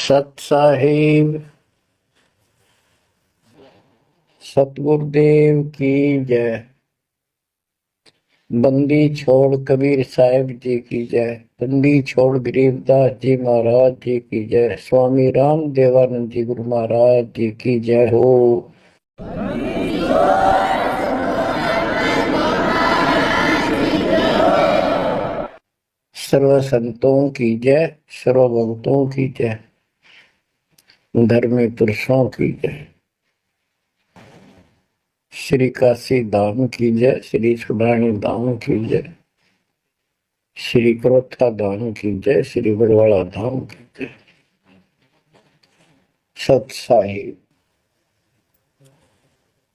सत साहिब सतगुरुदेव की जय। बंदी छोड़ कबीर साहिब जी की जय। बंदी छोड़ गरीबदास जी महाराज जी की जय। स्वामी राम देवानंद जी गुरु महाराज जी की जय हो। सर्व संतों की जय, सर्व भक्तों की जय, धर्मी पुरुषों की जय। श्री काशी धाम की जय, श्री सुडानी धाम की जय, श्री क्रोथा धाम की जय, श्री बरवाड़ा धाम की जय। सत साहिब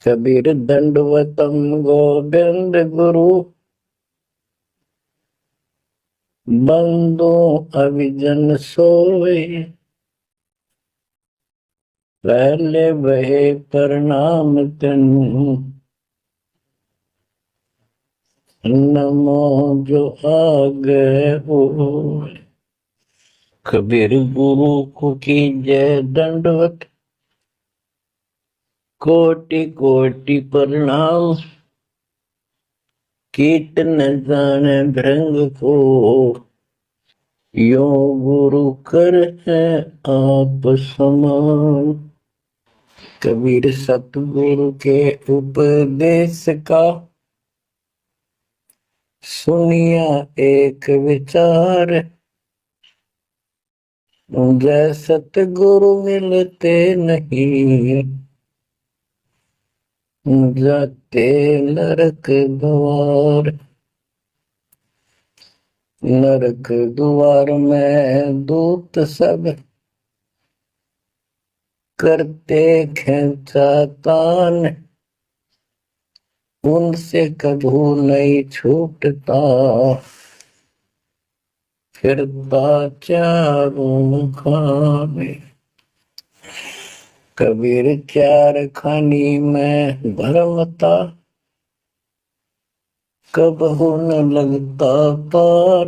कबीर दंडवतम गोविंद गुरु बंदो अभिजन सोए। पहले बहे प्रणाम तनु नमो जो आगे हो। कबीर गुरु को की जय दंडवत कोटि कोटि प्रणाम। कीट न जाने भृंग को यो गुरु कर है आप समान। कबीर सतगुरु के उपदेश का सुनिया एक विचार। जय सतगुरु मिलते नहीं जाते नरक द्वार। नरक द्वार में दूत सब करते खेचातान। उनसे कभू नहीं छूटता फिरता चारों खाने। कबीर चार खानी में भरमता कबहू न लगता पार।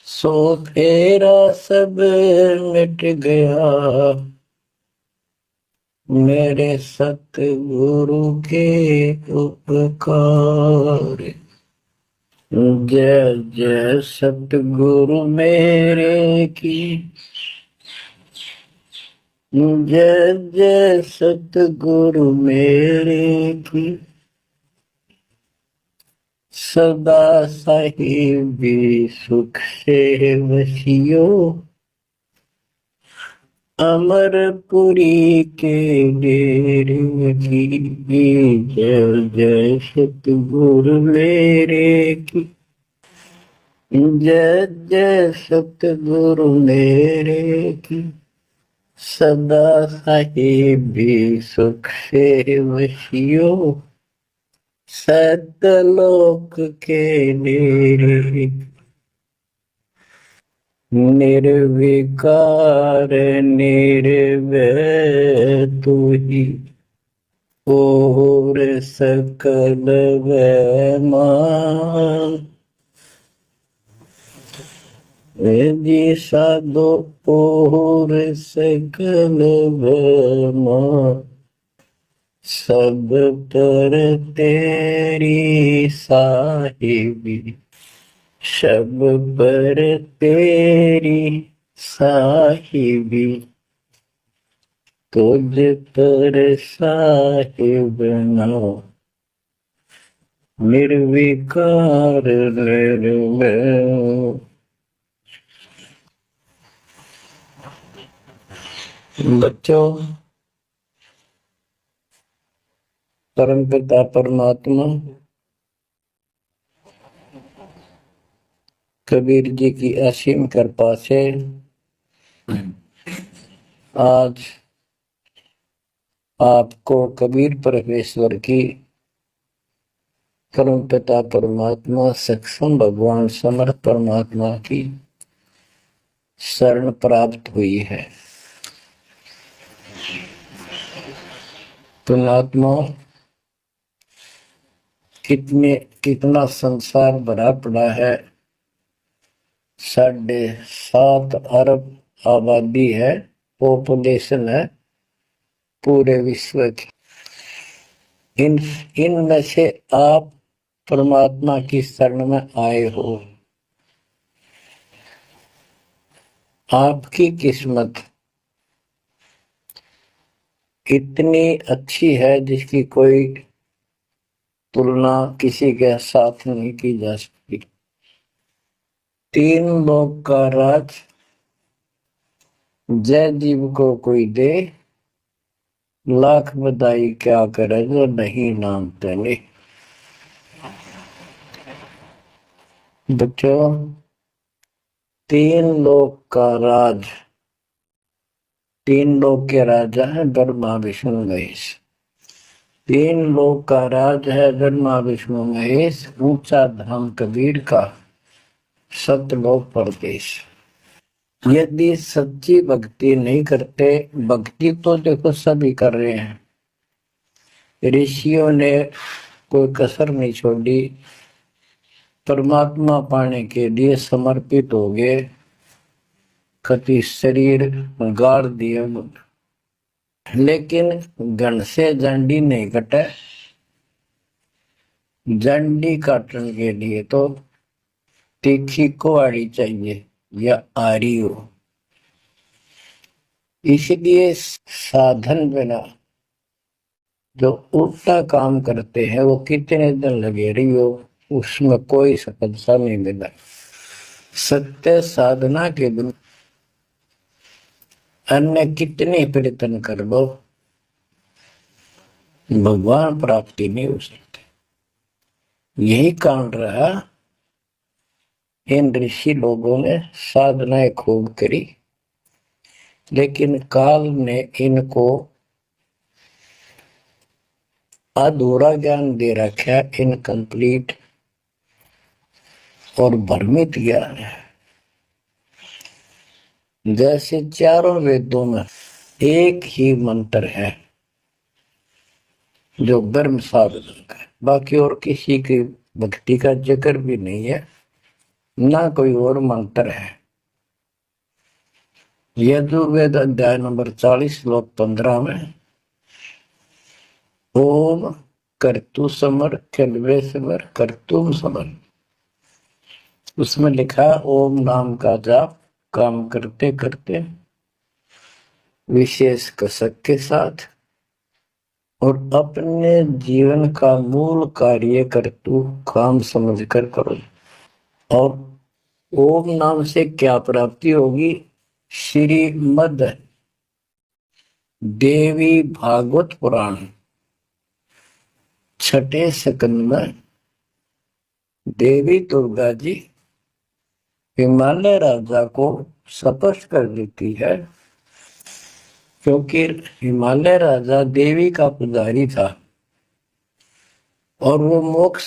सो फेरा सब मिट गया मेरे सतगुरु के उपकार। जय जय सतगुरु मेरे की जय जय सतगुरु मेरे की। सदा साहिबी सुख से वसियो अमरपुरी के डेरे की। जय जय सतगुरु मेरे की जय जय सतगुरु मेरे की। सदा साहिबी सुख से वसियो सतलोक के डेरे। निर्विकार निर्भय तू ही और सकल वैमान। जी साधो और सकल वैमान। सब पर तेरी साहिबी सब पर तेरी साहिबी। तुझ पर साहिब ना निर्विकार निर्भय। बच्चों, परमपिता परमात्मा कबीर जी की असीम कृपा से आज आपको कबीर परमेश्वर की परमपिता परमात्मा सक्षम भगवान समर्थ परमात्मा की शरण प्राप्त हुई है। परमात्मा कितना संसार भरा पड़ा है, 7.5 अरब आबादी है, पॉपुलेशन है पूरे विश्व की। इन इनमें से आप परमात्मा की शरण में आए हो। आपकी किस्मत इतनी अच्छी है जिसकी कोई तुलना किसी के साथ नहीं की जा सकती। 3 लोक का राज जय जीव को कोई दे, लाख बधाई क्या करे जो नहीं नाम तेने। बच्चों, 3 लोक का राज, 3 लोक के राजा है ब्रह्मा विष्णु महेश। 3 लोक का राज है ब्रह्मा विष्णु महेश, ऊंचा धाम कबीर का, सतलोक परदेश। यदि सच्ची भक्ति नहीं करते, भक्ति तो देखो सभी कर रहे हैं, ऋषियों ने कोई कसर नहीं छोड़ी, परमात्मा पाने के लिए समर्पित हो गए, कति शरीर गाड़ दिए, लेकिन घन से जंडी नहीं कटे। जंडी काटने के लिए तो तीखी कुहाड़ी चाहिए या आरी हो। इसलिए साधन बिना जो उल्टा काम करते हैं वो कितने दिन लगे रही हो, उसमें कोई सफलता नहीं मिला। सत्य साधना के बिना अन्य कितने प्रयत्न कर लो, भगवान प्राप्ति नहीं हो सकती। यही कारण रहा, इन ऋषि लोगों ने साधनाएं खूब करी, लेकिन काल ने इनको अधूरा ज्ञान दे रखा, इनकम्प्लीट और भ्रमित ज्ञान है। जैसे चारों वेदों में एक ही मंत्र है जो ब्रह्म साधन का है, बाकी और किसी की भक्ति का जिक्र भी नहीं है, ना कोई और मंत्र है। यजुर्वेद अध्याय नंबर 40 श्लोक 15 में ओम कर्तु समर कल्वे समर कर्तुम समर, उसमें लिखा ओम नाम का जाप काम करते करते विशेष कसक के साथ और अपने जीवन का मूल कार्य कर्तु काम समझकर करो। और ओम नाम से क्या प्राप्ति होगी? श्रीमद देवी भागवत पुराण 6ठे स्कंद में देवी दुर्गा जी हिमालय राजा को स्पष्ट कर देती है, क्योंकि हिमालय राजा देवी का पुजारी था और वो मोक्ष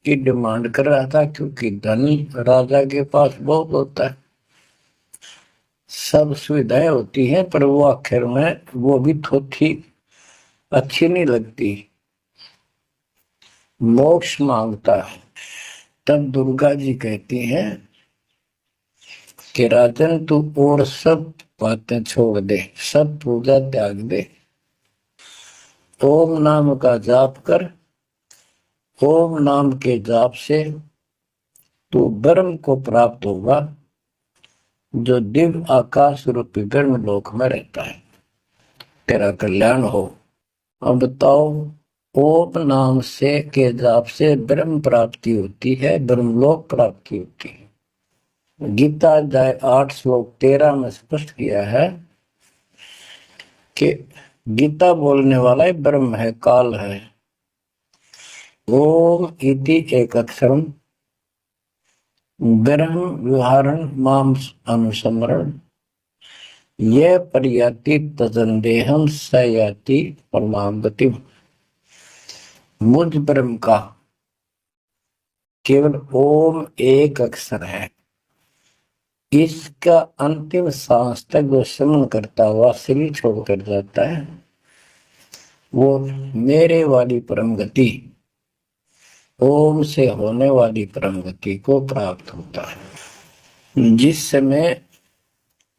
की डिमांड कर रहा था, क्योंकि धन राजा के पास बहुत होता है, सब सुविधाएं होती हैं, पर वो आखिर में वो भी थोड़ी अच्छी नहीं लगती, मोक्ष मांगता है। तब दुर्गा जी कहती हैं कि राजन तू और सब बातें छोड़ दे, सब पूजा त्याग दे, ओम नाम का जाप कर, ओम नाम के जाप से तू ब्रह्म को प्राप्त होगा जो दिव्य आकाश रूपी ब्रह्म लोक में रहता है, तेरा कल्याण हो। अब बताओ, ओम नाम से के जाप से ब्रह्म प्राप्ति होती है, ब्रह्मलोक प्राप्ति होती है। गीता अध्याय 8 श्लोक 13 में स्पष्ट किया है कि गीता बोलने वाला ही ब्रह्म है, काल है। ओम इति एक अक्षरम ब्रह्म विहारण माम अनुस्मरण ये पर्याति तजंदेहम सयाति परमाम गति। मुझ ब्रह्म का केवल ओम एक अक्षर है, इसका अंतिम सांस तक जो स्मरण करता हुआ शरीर छोड़कर जाता है, वो मेरे वाली परम गति, ओम से होने वाली परम गति को प्राप्त होता है। जिस समय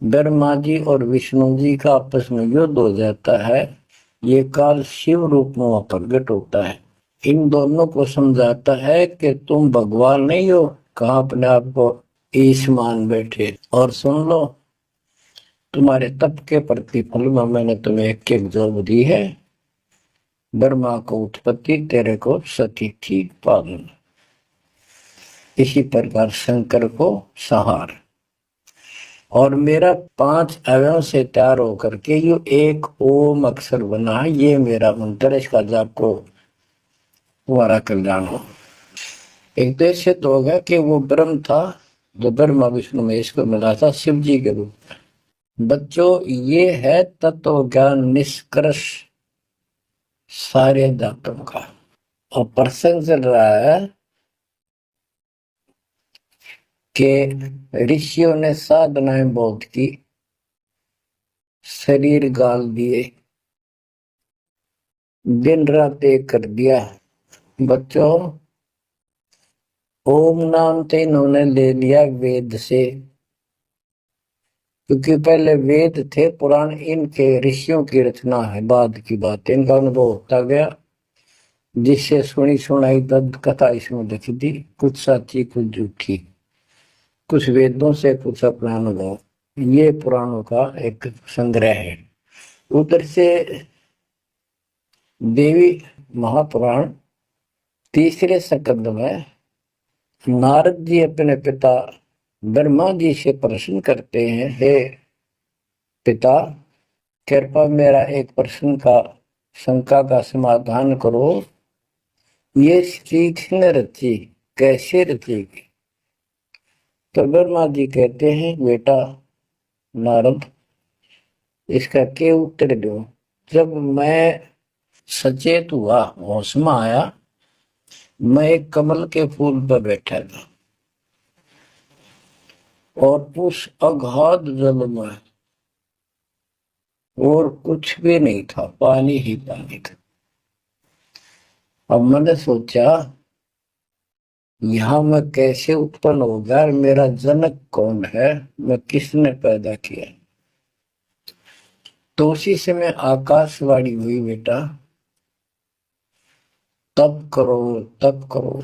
ब्रह्मा जी और विष्णु जी का आपस में युद्ध हो जाता है, ये काल शिव रूप में वहां प्रकट होता है। इन दोनों को समझाता है कि तुम भगवान नहीं हो, कहा अपने आप को ईश मान बैठे। और सुन लो, तुम्हारे तप के प्रतिफल में मैंने तुम्हें एक एक जॉब दी है। ब्रह्मा को उत्पत्ति, तेरे को सती थी पालन। इसी प्रकार शंकर को संहार। और मेरा 5 अवयव से तैयार होकर के ये एक ओम अक्षर बना है। ये मेरा मंत्र, इसका जाप को तुम्हारा कल्याण हो। एक तो इससे तो होगा कि वो ब्रह्म था जो ब्रह्मा विष्णु महेश को मिला था शिव जी के रूप में। बच्चों, ये है तत्व ज्ञान निष्कर्ष सारे धातुओं का। और प्रसंग चल रहा है कि ऋषियों ने साधनाएं बहुत की, शरीर गाल दिए, दिन रात एक कर दिया। बच्चों, ओम नाम तो इन्होंने ले लिया वेद से, क्योंकि पहले वेद थे पुराण, इनके ऋषियों की रचना है, बाद की बात। इनका अनुभव होता गया, जिससे सुनी सुनाई दर्द कथा इसमें लिख दी, कुछ सच्ची कुछ झूठी, कुछ वेदों से कुछ अपना अनुभव। ये पुराणों का एक संग्रह है। उधर से देवी महापुराण तीसरे स्कंद में नारद जी अपने पिता ब्रह्मा जी से प्रश्न करते हैं, हे पिता, कृपा मेरा एक प्रश्न का शंका का समाधान करो। ये स्त्री किसने रची, कैसे रचेगी? तो ब्रह्मा जी कहते हैं, बेटा नारद, इसका क्या उत्तर दो। जब मैं सचेत हुआ, होश में आया, मैं एक कमल के फूल पर बैठा था और उस अगाध जल में और कुछ भी नहीं था, पानी ही पानी था। अब मैंने सोचा, यहां मैं कैसे उत्पन्न हो गया, मेरा जनक कौन है, मैं किसने पैदा किया? तो उसी समय आकाशवाणी हुई, बेटा तप करो, तप करो।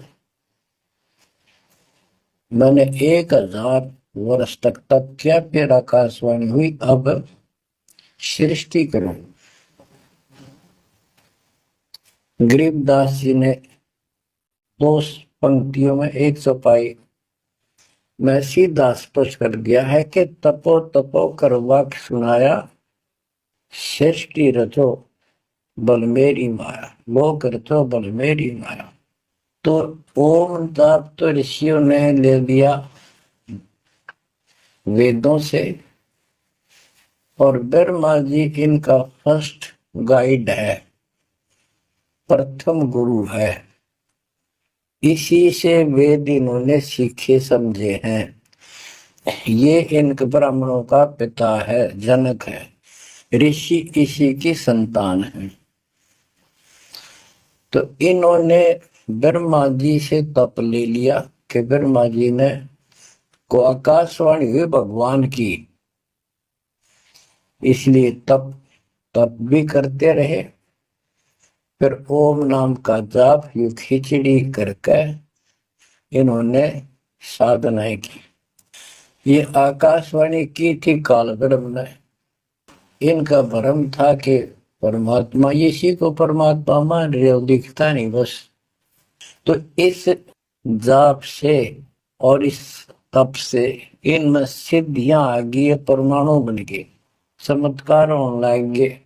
मैंने 1000 वर्ष तक तप किया, फिर आकाशवाणी हुई, अब सृष्टि करो। गरीबदास जी ने 2 पंक्तियों में 1 चौपाई में सीधा स्पष्ट कर दिया है कि तपो तपो कर वाक्य सुनाया, सृष्टि रचो बल मेरी माया, लोक रचो बल मेरी माया। तो ओम जाप तो ऋषियों ने ले लिया वेदों से, और ब्रह्मा जी इनका फर्स्ट गाइड है, प्रथम गुरु है। इसी से वेद इन्होंने सीखे समझे हैं। ये इनके ब्राह्मणों का पिता है, जनक है, ऋषि इसी की संतान है। तो इन्होंने ब्रह्मा जी से तप ले लिया कि ब्रह्मा जी ने को आकाशवाणी हुई भगवान की, इसलिए तप तप भी करते रहे। फिर ओम नाम का जाप यू खिचड़ी करके इन्होंने साधनाएं की। ये आकाशवाणी की थी काल ब्रह्म ने। इनका भ्रम था कि परमात्मा, इसी को परमात्मा मान रहे हो, दिखता नहीं बस। तो इस जाप से और इस तप से इनमें सिद्धियां आ गई, परमाणु बन गए, चमत्कार होने लगे।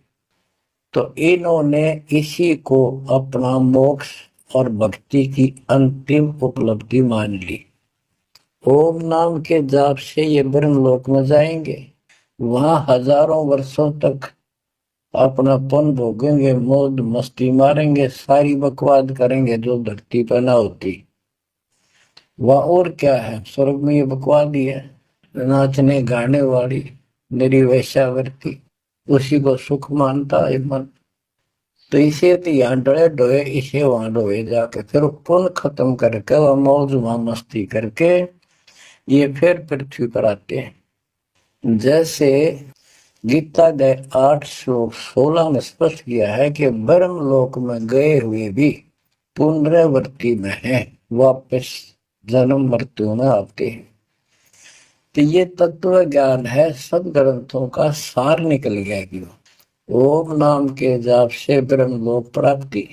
तो इन्होंने इसी को अपना मोक्ष और भक्ति की अंतिम उपलब्धि मान ली। ओम नाम के जाप से ये ब्रह्मलोक में जाएंगे, वहां हजारों वर्षों तक अपना पन भोगेंगे, मौज मस्ती मारेंगे, सारी बकवाद करेंगे जो धरती पर ना होती। वह और क्या है, स्वर्ग में ये बकवाद ही है, नाचने गाने वाली मेरी वैश्यावृत्ति, उसी को सुख मानता है मन। तो इसे तो यहाँ डोए डोए, इसे वहां डोए जाके, फिर पुण्य खत्म करके वह मौज वहां मस्ती करके ये फिर पृथ्वी पर आते हैं। जैसे गीता अध्याय 8:16 में स्पष्ट किया है कि ब्रह्म लोक में गए हुए भी पुनरावृत्ति में है, वापस जन्म मृत्यु में आते हैं। तो ये तत्व ज्ञान है, सब ग्रंथों का सार निकल गया कि ओम नाम के जाप से ब्रह्मलोक प्राप्ति,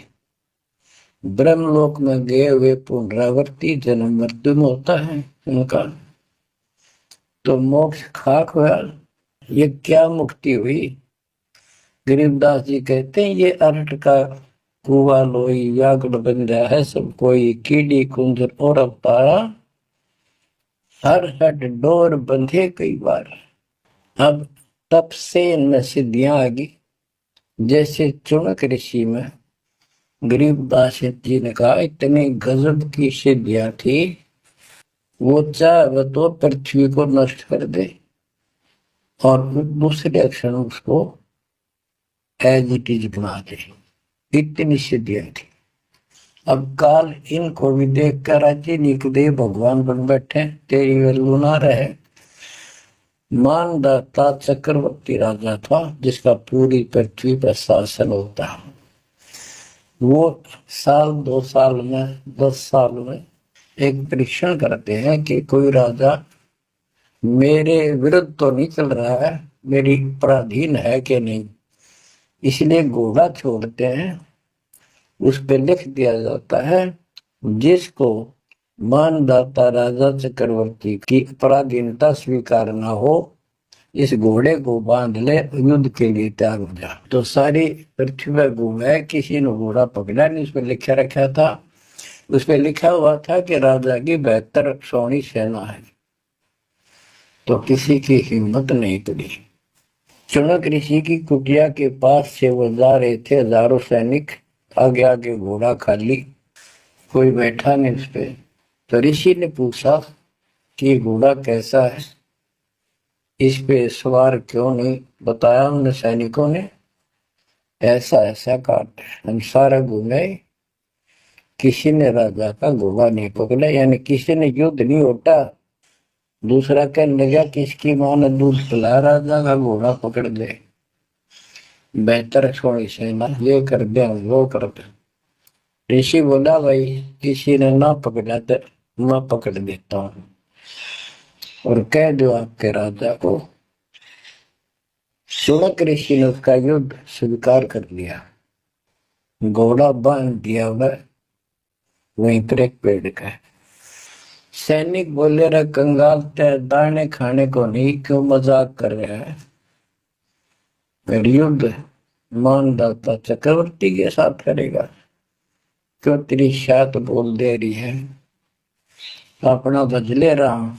ब्रह्मलोक में गए हुए पुनरावृत्ति जन्म मृत्यु में होता है उनका, तो मोक्ष खाक हुआ। ये क्या मुक्ति हुई? गरीबदास जी कहते हैं ये अरट का कुआ लोई व्याकुल बन रहा है सब कोई, कीड़ी कुंजर और अवतारा हर हट डोर बंधे कई बार। अब तप से इनमें सिद्धियां आ गई। जैसे चुनक ऋषि में गरीबदास जी ने कहा इतनी गजब की सिद्धियां थी, वो चाहे तो पृथ्वी को नष्ट कर दे और दूसरे अक्षर उसको एज इट इज बना दे, इतनी सिद्धियां थी। अब काल इनको भी देख कर राजी निकदेव भगवान बन बैठे, तेरी वैल्यू ना रहे। मानदाता चक्रवर्ती राजा था जिसका पूरी पृथ्वी पर शासन होता है। वो साल 2 साल में 10 साल में एक परीक्षण करते हैं कि कोई राजा मेरे विरुद्ध तो नहीं चल रहा है, मेरी पराधीन है कि नहीं, इसलिए घोड़ा छोड़ते हैं। उस पर लिख दिया जाता है जिसको मानदाता राजा चक्रवर्ती की पराधीनता स्वीकार न हो, इस घोड़े को बांध ले, युद्ध के लिए तैयार हो जा। तो सारी पृथ्वी में घूमे, किसी ने घोड़ा पकड़ा नहीं। उस पर लिखा रखा था, उस पर लिखा हुआ था कि राजा की 72 सोनी सेना है। तो किसी की हिम्मत नहीं पड़ी। चुनक ऋषि की कुटिया के पास से वो जा रहे थे, हजारों सैनिक, आगे आगे घोड़ा खाली, कोई बैठा नहीं उस पे। तो ऋषि ने पूछा कि घोड़ा कैसा है, इस पे सवार क्यों नहीं? बताया उन सैनिकों ने, ऐसा ऐसा काट। हम सारा घूमे, किसी ने राजा का घोड़ा नहीं पकड़ा, यानी किसी ने युद्ध नहीं होता। दूसरा कहने लगा किसकी मां ने दूध पिलाया, राजा का घोड़ा पकड़ दे, बेहतर छोड़ी सेना, ये कर दे वो कर दे। ऋषि बोला भाई किसी ने ना पकड़ा तो मैं पकड़ देता हूं, और कह दो आपके राजा को। सुनक ऋषि ने उसका युद्ध स्वीकार कर लिया, घोड़ा बांध दिया वहीं पर एक पेड़ का। सैनिक बोले रे कंगाल, ते दाने खाने को नहीं, क्यों मजाक कर रहे हैं? फिर युद्ध मानदाता चक्रवर्ती के साथ करेगा, क्यों तेरी शात बोल दे रही है, अपना बदले रहा हूं।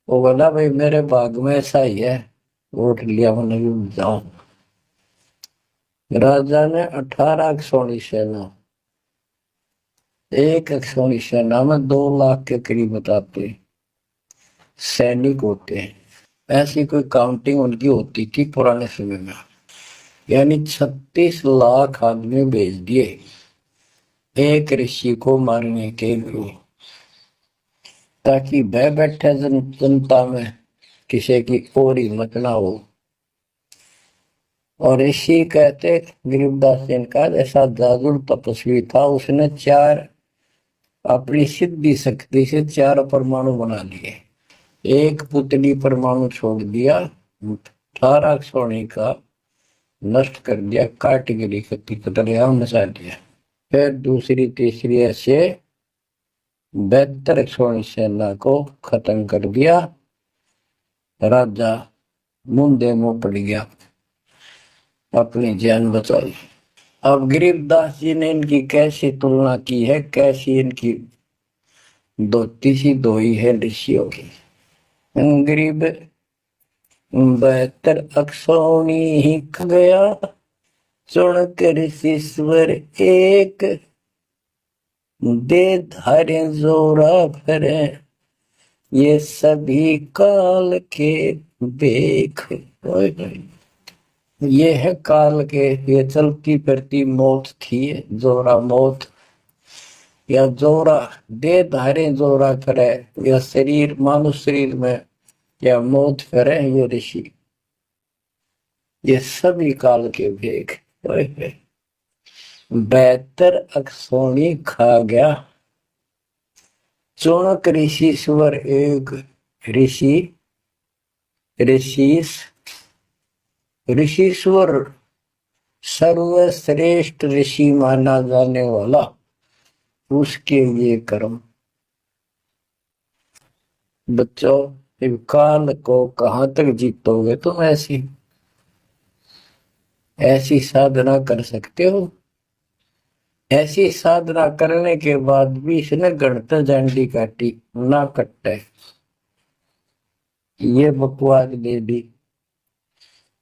वो बोला भाई मेरे भाग में ऐसा ही है, वोट लिया मैंने युद्ध जाऊं। राजा ने 18 सोनी सेना, एक सोनी सेना में 2 लाख के करीब बताते सैनिक होते हैं। ऐसी कोई काउंटिंग उनकी होती थी पुराने समय में, यानी 36 लाख आदमी भेज दिए एक ऋषि को मारने के लिए, ताकि वह बैठे जनता में किसी की और हिम्मत ना हो। और ऋषि कहते गरीबदास जी का ऐसा जादू तपस्वी था, उसने 4 अपनी सिद्धि शक्ति से 4 परमाणु बना लिए, एक पुतली परमाणु छोड़ दिया, 18 सोने का नष्ट कर दिया, काट गिरी कतरिया नचा दिया। फिर दूसरी तीसरी ऐसे 72 सोनी सेना को खत्म कर दिया। राजा मुंदे मुंह पड़ गया, अपनी जान बचाई। अब गरीबदास जी ने इनकी कैसी तुलना की है, कैसी इनकी दोती सी दोई है ऋषियों की। गरीब 72 अक्षोणी ही गया, चुनकर ऋषिश्वर एक, दे धारे जोरा भरे, ये सभी काल के बेख। ये है काल के, ये चलती फिरती मौत थी, जोरा मौत। या जोरा देह धारे जोरा करे, या शरीर मानुष शरीर में या मौत करे, ये ऋषि, ये सभी काल के भेग। 72 अक्षोणी खा गया चौणक ऋषि स्वर एक ऋषि ऋषिस ऋषिश्वर सर्वश्रेष्ठ ऋषि माना जाने वाला, उसके ये कर्म। बच्चों, काल को कहां तक जीतोगे तुम? ऐसी साधना कर सकते हो? ऐसी साधना करने के बाद भी इसने गणत झंडी काटी ना कटे, ये बकवास दे दी।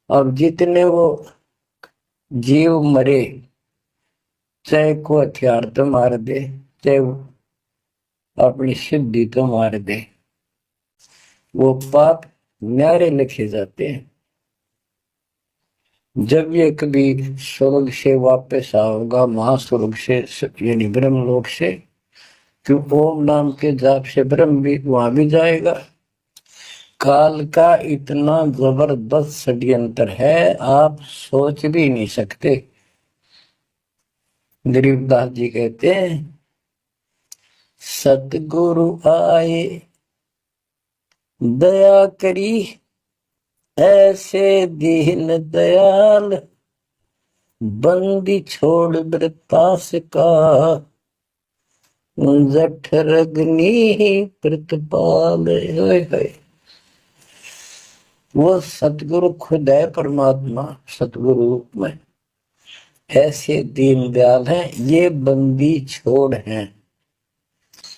अब जितने वो जीव मरे, चाहे को हथियार तो मार दे, चाहे अपनी सिद्धि तो मार दे, वो पाप न्यारे लिखे जाते हैं। जब ये कभी स्वर्ग से वापस आओगा, महास्वर्ग से यानी ब्रह्मलोक से, कि ओम नाम के जाप से ब्रह्म भी वहां भी जाएगा। काल का इतना जबरदस्त षड्यंत्र है, आप सोच भी नहीं सकते। गरीबदास जी कहते हैं, सतगुरु आए दया करी, ऐसे दीन दयाल, बंदी छोड़ वृतास का, जठरग्नि प्रतिपाल। वो सतगुरु खुद है, परमात्मा सतगुरु रूप में। ऐसे दीन दयाल हैं, ये बंदी छोड़ हैं।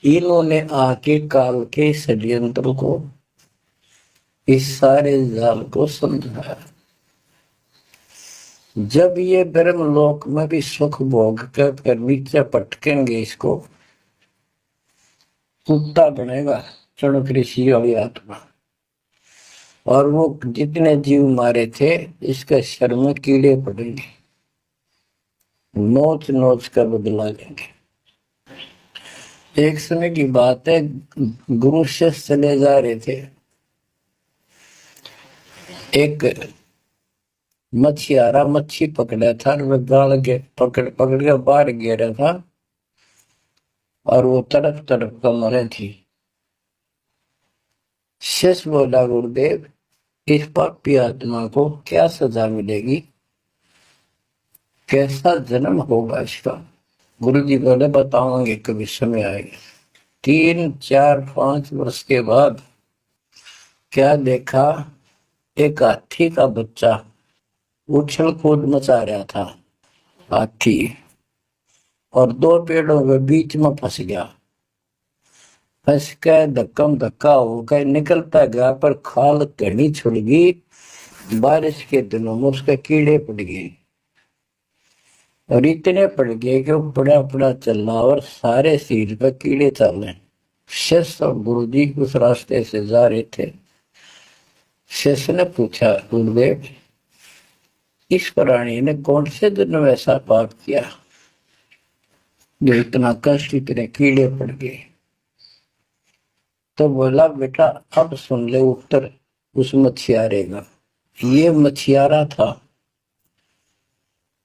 इन्होंने आके काल के षड्यंत्र को, इस सारे जाल को समझाया। जब ये ब्रह्मलोक में भी सुख भोग कर नीचे पटकेंगे, इसको कुत्ता बनेगा चणक ऋषि वाली आत्मा। और वो जितने जीव मारे थे, इसके शर में कीड़े पड़ेंगे, नोच नोच कर बदला लेंगे। एक समय की बात है, गुरु शिष्य चले जा रहे थे, एक मछियारा मच्छी पकड़ा था, गाल के पकड़ के बाहर गिरा था, और वो तड़प तड़प कर मरे थी। शिष्य बोला, गुरुदेव, इस पापी आत्मा को क्या सजा मिलेगी, कैसा जन्म होगा इसका? गुरु जी बोले, बताओगे कभी समय आएगा। 3, 4, 5 वर्ष के बाद क्या देखा, एक हाथी का बच्चा उछल कूद मचा रहा था, हाथी, और 2 पेड़ों के बीच में फंस गया। फंस के धक्कम धक्का होकर निकलता गया, पर खाल घनी छुड़ गई। बारिश के दिनों में उसके कीड़े पड़ गए, और इतने पड़ गए कि वो बड़ा बड़ा चल रहा, और सारे शरीर पर कीड़े चल रहे। शिष्य और गुरु जी उस रास्ते से जा रहे थे। शिष्य ने पूछा, गुरुदेव, इस प्राणी ने कौन से दिन में ऐसा पाप किया जो इतना कष्ट, इतने कीड़े पड़ गए? तो बोला, बेटा, अब सुन ले उत्तर उस मछियारे का। ये मछियारा था,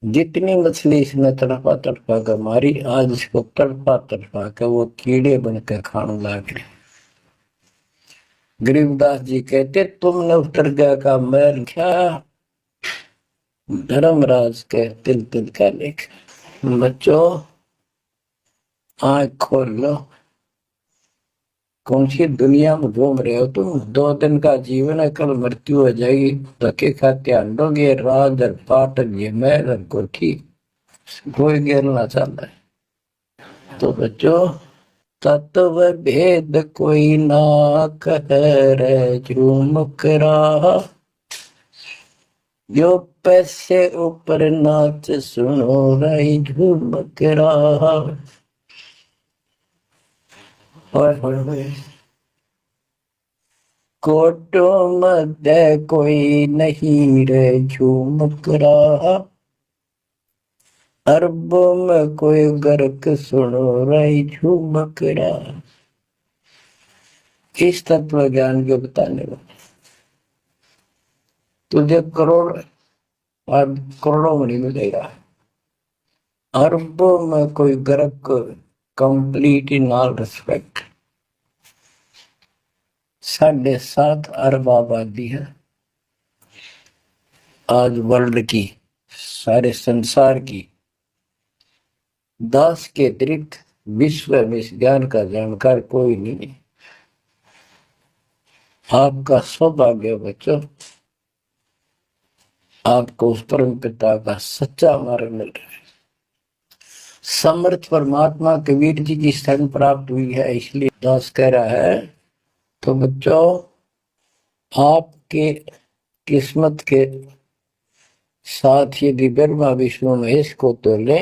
जितनी मछली इसने तड़पा तड़पा कर मारी, आज इसको तड़पा तड़पा कर वो कीड़े बनकर खाने लगे। गरीबदास जी कहते, तुमने उत्तर गया का मैल क्या, धर्मराज के तिल तिल का लेख। बच्चों, आंख खोल लो, कौन सी दुनिया में घूम रहे हो तुम? 2 दिन का जीवन है, कल मृत्यु हो जाएगी। धक्के खाते आंडोगे, राज और पाट, ये महल और कोठी, कोई गिरना चाहता है। तो बच्चों, तत्व भेद कोई ना कह रे झूमक रहा, जो पैसे ऊपर नाच सुनो रही झूमक रहा। कोटो मध्य कोई नहीं रे झूमक रहा, अरबों में कोई गर्क सुनो रही झुमकड़ा। इस तत्व ज्ञान को बताने वाला तुझे करोड़ और करोड़ों में नहीं मिलेगा। अरबों में कोई गर्क, कंप्लीट इन ऑल रिस्पेक्ट। 7.5 अरब आबादी है आज वर्ल्ड की, सारे संसार की। 10 के अतिरिक्त विश्व में इस ज्ञान का जानकार कोई नहीं है। आपका सौभाग्य बच्चों, आपको उस परम पिता का सच्चा मार्ग मिल रहा है। समर्थ परमात्मा कबीर जी की शरण प्राप्त हुई है, इसलिए दास कह रहा है। तो बच्चों, आपके किस्मत के साथ यदि ब्रह्मा विष्णु महेश को तो ले,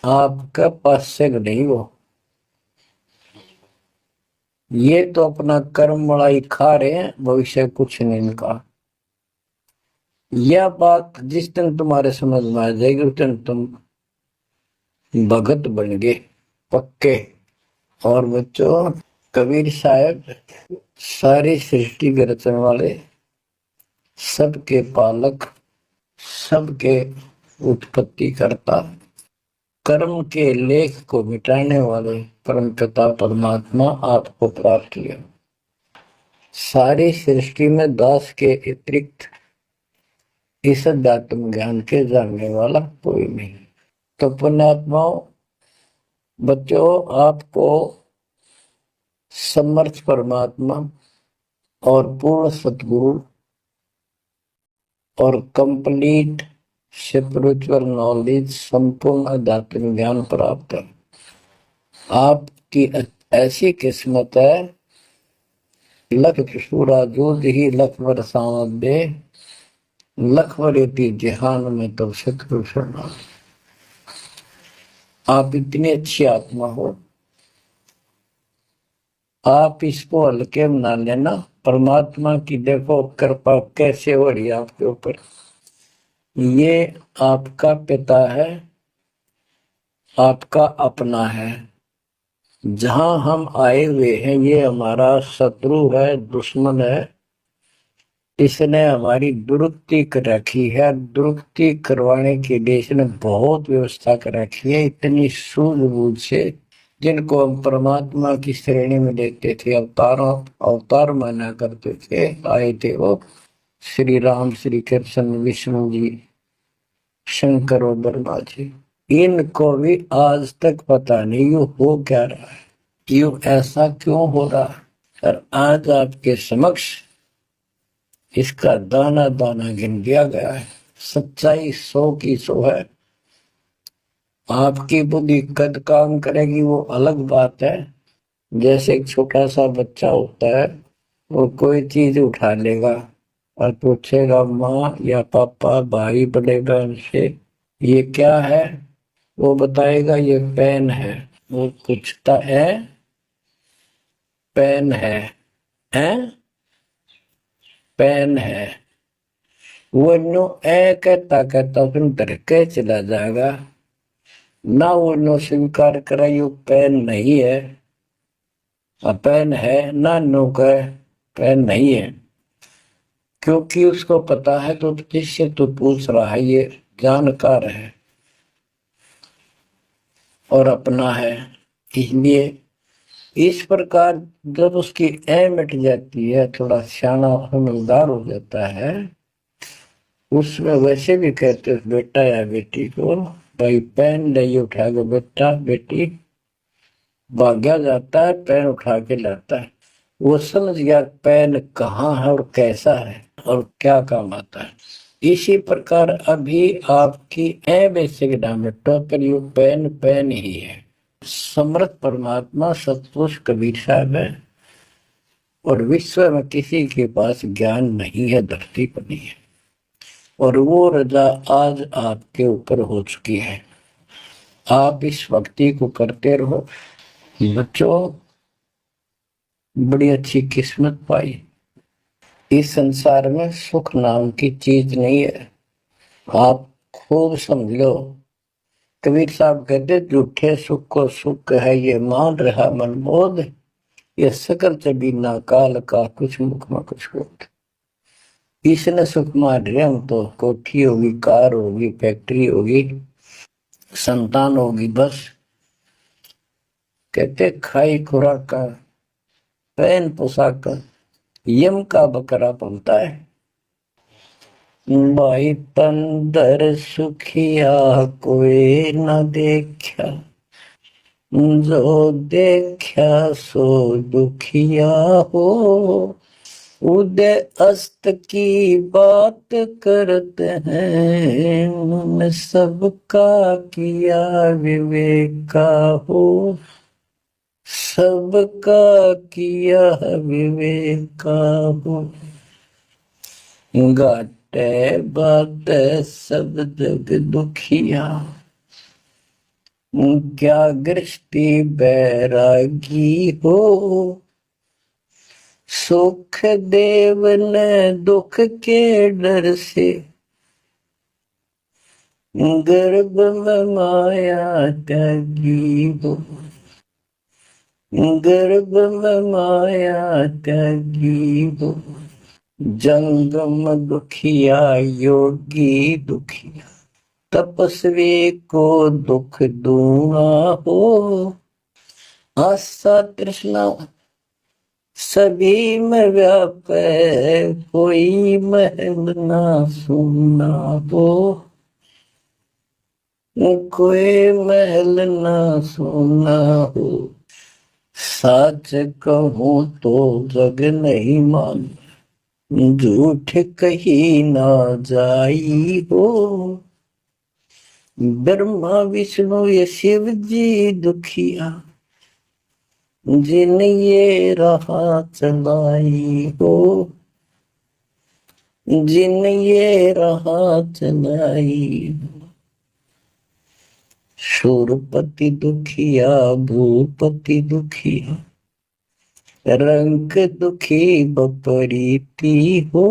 आपका पास से नहीं हो। ये तो अपना कर्म मलाई खा रहे हैं, भविष्य कुछ नहीं इनका। यह बात जिस दिन तुम्हारे समझ में आ जाएगी उस दिन तुम भगत बन गए पक्के। और बच्चों, कबीर साहब सारी सृष्टि के रचने वाले, सबके पालक, सबके उत्पत्ति करता, कर्म के लेख को मिटाने वाले परमपिता परमात्मा आपको प्राप्त किया। सारी सृष्टि में दास के अतिरिक्त इस अध्यात्म ज्ञान के जानने वाला कोई नहीं। तो पुण्यात्माओं, बच्चों, आपको समर्थ परमात्मा और पूर्ण सतगुरु और कंप्लीट स्पिरिचुअल नॉलेज, संपूर्ण आध्यात्मिक ज्ञान प्राप्त है। आपकी ऐसी किस्मत है, लख सूरा जूझ ही लख बरसावत दे, लख बरेती जहान में तो सतगुरु शरणा। आप इतनी अच्छी आत्मा हो, आप इसको हल्के में ना लेना। परमात्मा की देखो कृपा कैसे हो रही है आपके ऊपर। ये आपका पिता है, आपका अपना है। जहां हम आए हुए हैं ये हमारा शत्रु है, दुश्मन है। इसने हमारी दुरुक्ति कर रखी है। दुरुक्ति करवाने के लिए इसने बहुत व्यवस्था कर रखी है, इतनी सूझबूझ से। जिनको हम परमात्मा की श्रेणी में देखते थे, अवतार माना करते थे, आए थे वो श्री राम, श्री कृष्ण, विष्णु जी, शंकर और ब्रह्मा जी। इनको भी आज तक पता नहीं यू हो क्या रहा है, क्यों ऐसा क्यों हो रहा है। और आज आपके समक्ष इसका दाना दाना गिन दिया गया है। सच्चाई 100 की 100 है। आपकी बुद्धि कद काम करेगी वो अलग बात है। जैसे एक छोटा सा बच्चा होता है, वो कोई चीज उठा लेगा और पूछेगा माँ या पापा, भाई, बड़े बहन से ये क्या है, वो बताएगा ये पेन है। वो पूछता है पेन है, हैं? पेन है। वो नो ए कहता कहता फिर डर के चला जाएगा। ना वो नो स्वीकार करे ये पेन नहीं है, पेन है, ना नो कहे पेन नहीं है। क्योंकि उसको पता है तो जिससे तू पूछ रहा है ये जानकार है और अपना है। इसलिए इस प्रकार जब उसकी ए मिट जाती है, थोड़ा सियाना समझदार हो जाता है, उसमें वैसे भी कहते हैं बेटा या बेटी को, भाई पेन नहीं उठा के बेटा बेटी भाग्या जाता है, पेन उठा के लाता है। वो समझ गया पेन कहाँ है और कैसा है और क्या काम आता है। इसी प्रकार अभी आपकी ए बेसिक डायमेट्रो पर यू पेन पेन ही है। समर्थ परमात्मा सतपुरुष कबीर साहब है और विश्व में किसी के पास ज्ञान नहीं है, धरती पर नहीं है। और वो रजा आज आपके ऊपर हो चुकी है। आप इस भक्ति को करते रहो बच्चों। बड़ी अच्छी किस्मत पाई। इस संसार में सुख नाम की चीज नहीं है। आप खूब समझ लो, कबीर साहब कहते झूठे सुख को सुख है ये मान रहा मनमोद, ये सकल चबीना काल का कुछ मुख में कुछ बोध। इसने सुख मान रहे हम तो कोठी होगी, कार होगी, फैक्ट्री होगी, संतान होगी, बस कहते खाई खुराक का, पहन पोशाक का, यम का बकरा बनता है। भाई तंदर सुखिया कोई न देखा, जो देखा सो दुखिया हो। उदय अस्त की बात करते हैं, सबका किया विवेका हो, सबका किया विवेका हो। घाटे बात सब जग दुखिया, क्या गृष्टि बैरागी हो। सुख देव ने दुख के डर से, गर्भ में माया त्यागी हो, गर्भ में माया त्यागी हो। जंगम दुखिया योगी दुखिया, तपस्वी को दुख दूना हो। आशा तृष्णा सभी में व्यापे, कोई महल ना सुना हो, कोई महल ना सुना हो। सच कहूं तो जग नहीं मान, झूठ कही ना जाई हो। ब्रह्मा विष्णु ये शिव जी दुखिया, जिन ये राह चलाई हो, जिन ये राह चलाई। शूरपति दुखिया भूपति दुखिया, रंग दुखी बपरीती हो।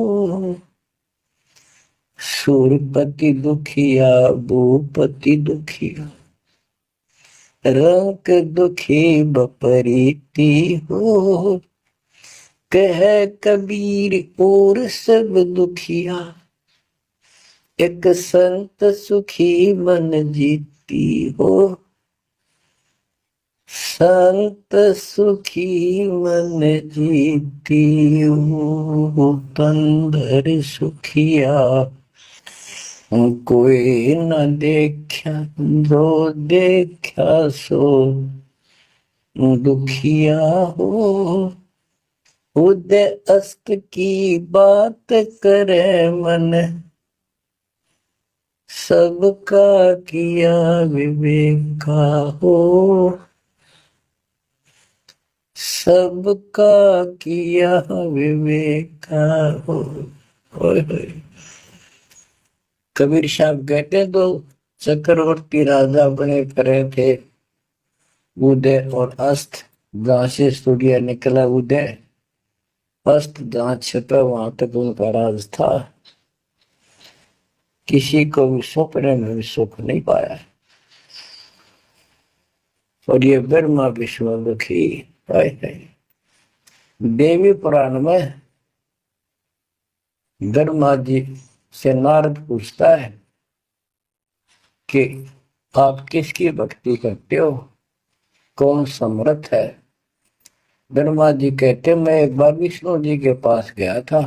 शूरपति दुखिया भूपति दुखिया, रंग दुखी बपरीती हो। कह कबीर और सब दुखिया, एक संत सुखी मन जीती हो। संत सुखी मन जीती हो। तंदर सुखिया कोई न देखा, जो देखा सो दुखिया हो। उदय अस्त की बात करे मन, सबका किया विवेका हो, सबका किया विवेका हो। कबीर साहब कहते तो चक्रवर्ती राजा बने करे थे, उदय और अस्त, जहां से सूर्य निकला उदय, अस्त जहां छिपा वहां तक उनका राज था। किसी को भी सपने में भी सुख नहीं पाया। और ये ब्रह्मा विष्णु दुखी है। देवी पुराण में ब्रह्मा जी से नारद पूछता है कि आप किसकी भक्ति करते हो, कौन समर्थ है। ब्रह्मा जी कहते मैं एक बार विष्णु जी के पास गया था,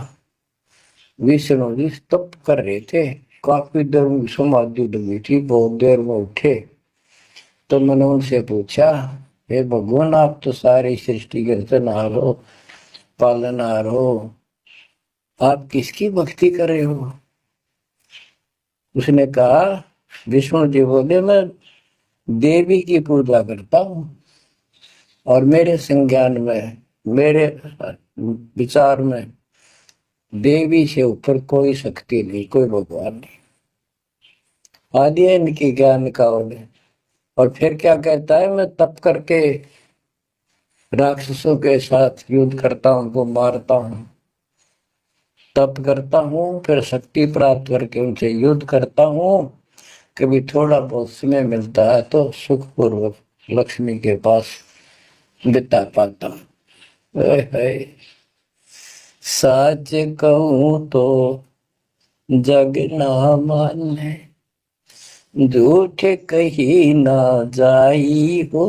विष्णु जी तप कर रहे थे, काफी देर में समाधि लगी थी, बहुत देर में उठे। तो मैंने उनसे पूछा, हे भगवान आप तो सारी सृष्टि के रचनहार हो, पालनहार हो, आप किसकी भक्ति कर रहे हो। उसने कहा, विष्णु जी बोले मैं देवी की पूजा करता हूं, और मेरे संज्ञान में, मेरे विचार में देवी से ऊपर कोई शक्ति नहीं, कोई भगवान नहीं। आदि है इनकी ज्ञान का होने। और फिर क्या कहता है, मैं तप करके राक्षसों के साथ युद्ध करता हूं, उनको मारता हूं, तप करता हूं, फिर शक्ति प्राप्त करके उनसे युद्ध करता हूं, कभी थोड़ा बहुत समय मिलता है तो सुखपूर्वक लक्ष्मी के पास बिता पाता हूँ। सच कहूँ तो जग ना माने, झूठ कही ना जाई हो,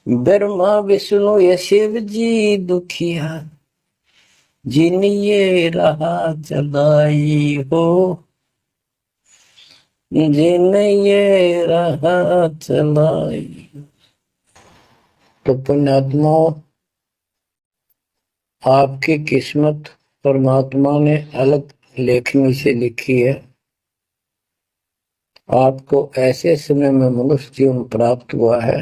ब्रह्मा विष्णु या शिव जी दुखिया, जिन ये रहा चलाई हो, जिन ये रहा चलाई। तो पुण्यात्मा, आपकी किस्मत परमात्मा ने अलग लेखनी से लिखी है। आपको ऐसे समय में मनुष्य जीवन प्राप्त हुआ है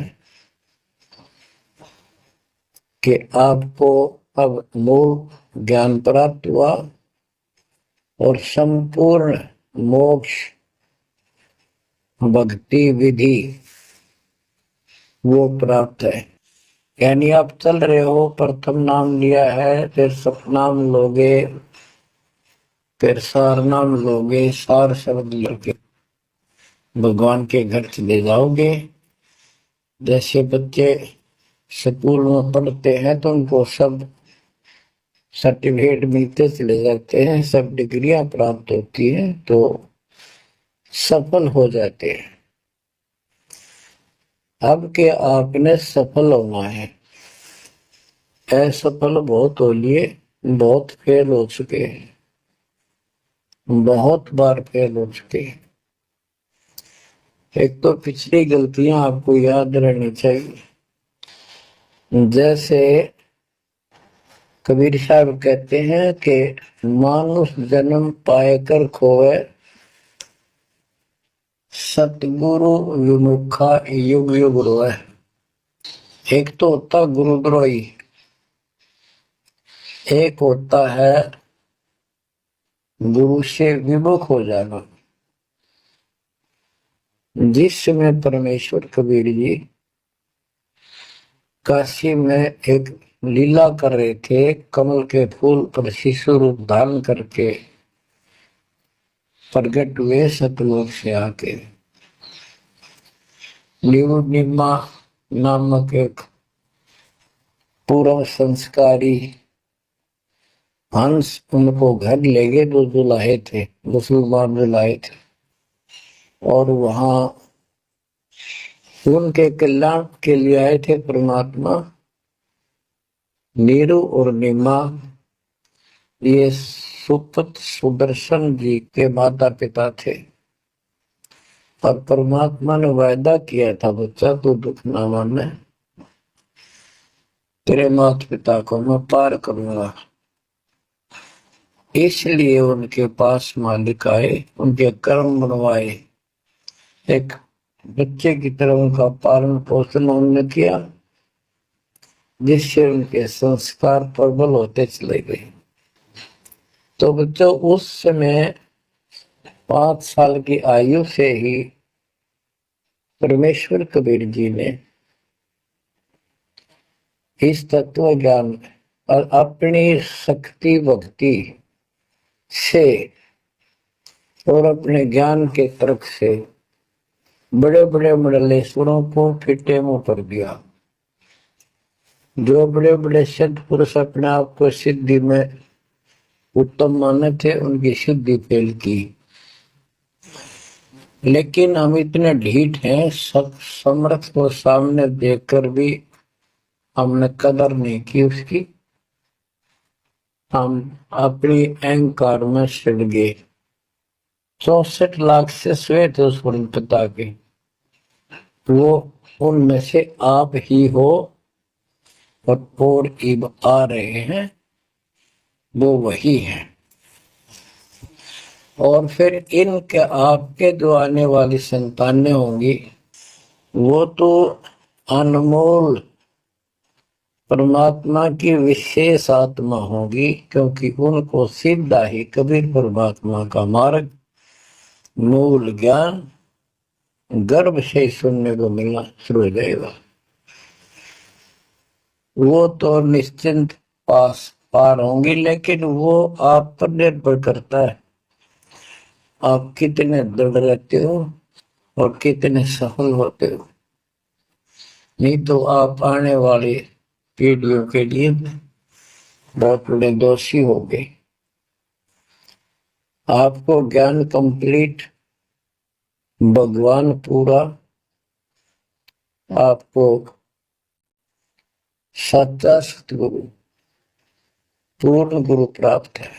कि आपको अब मूल ज्ञान प्राप्त हुआ और संपूर्ण मोक्ष भक्ति विधि वो प्राप्त है। यानी आप चल रहे हो, प्रथम नाम लिया है, फिर सतनाम लोगे, फिर सार नाम लोगे, सार शब्द लेके भगवान के घर चले जाओगे। जैसे बच्चे स्कूल में पढ़ते हैं तो उनको सब सर्टिफिकेट मिलते चले जाते हैं, सब डिग्रियां प्राप्त होती हैं तो सफल हो जाते हैं। अब के आपने सफल होना है। असफल बहुत हो लिए, बहुत फेल हो चुके हैं, बहुत बार फेल हो चुके हैं। एक तो पिछली गलतियां आपको याद रहनी चाहिए। जैसे कबीर साहब कहते हैं कि मानुष जन्म पाएकर खोए, सतगुरु विमुखा युग युग रोए। एक तो होता गुरुद्रोही, एक होता है गुरु से विमुख हो जाना। जिस समय परमेश्वर कबीर जी काशी में एक लीला कर रहे थे, कमल के फूल पर शिशु रूप धारण करके प्रगट हुए सतलोक से आके। निम्मा नामक एक पूर्व संस्कारी हंस उनको घर ले गए, जो दुलाहे थे, मुसलमान दुलाहे थे, और वहां उनके कल्याण के लिए आए थे परमात्मा। नीरू और निम्मा ये सुपत सुदर्शन जी के माता पिता थे, और परमात्मा ने वायदा किया था, बच्चा तू दुख ना माने, तेरे माता पिता को मैं पार करूंगा। इसलिए उनके पास मालिक आए, उनके कर्म बनवाए, एक बच्चे की तरह उनका पालन पोषण उन्होंने किया, जिससे उनके संस्कार प्रबल होते चले गए। तो बच्चों, उस समय 5 साल की आयु से ही परमेश्वर कबीर जी ने इस तत्व ज्ञान और अपनी शक्ति भक्ति से और अपने ज्ञान के तर्क से बड़े बड़े मंडलेश्वरों को फिटे मुंह कर दिया। जो बड़े बड़े सिद्ध पुरुष अपने आप को सिद्धि में उत्तम माने थे, उनकी सिद्धि फेल की। लेकिन हम इतने ढीठ हैं, सब समर्थ को सामने देखकर भी हमने कदर नहीं की उसकी। हम अपनी अहंकार में सड़ गए। 64 लाख से श्वेत उस पिता के, वो उनमें से आप ही हो, और इब आ रहे हैं वो वही है। और फिर इनके आपके जो आने वाली संतानें होंगी वो तो अनमोल परमात्मा की विशेष आत्मा होगी, क्योंकि उनको सीधा ही कबीर परमात्मा का मार्ग मूल ज्ञान गर्भ से ही सुनने को मिलना शुरू हो जाएगा। वो तो निश्चिंत पार होंगी, लेकिन वो आप पर निर्भर करता है आप कितने दृढ़ रहते हो और कितने सफल होते हो। नहीं तो आप आने वाली पीढ़ियों के लिए बहुत बड़े दोषी हो गए। आपको ज्ञान कंप्लीट, भगवान पूरा, आपको सच्चा सतगुरु पूर्ण गुरु प्राप्त है।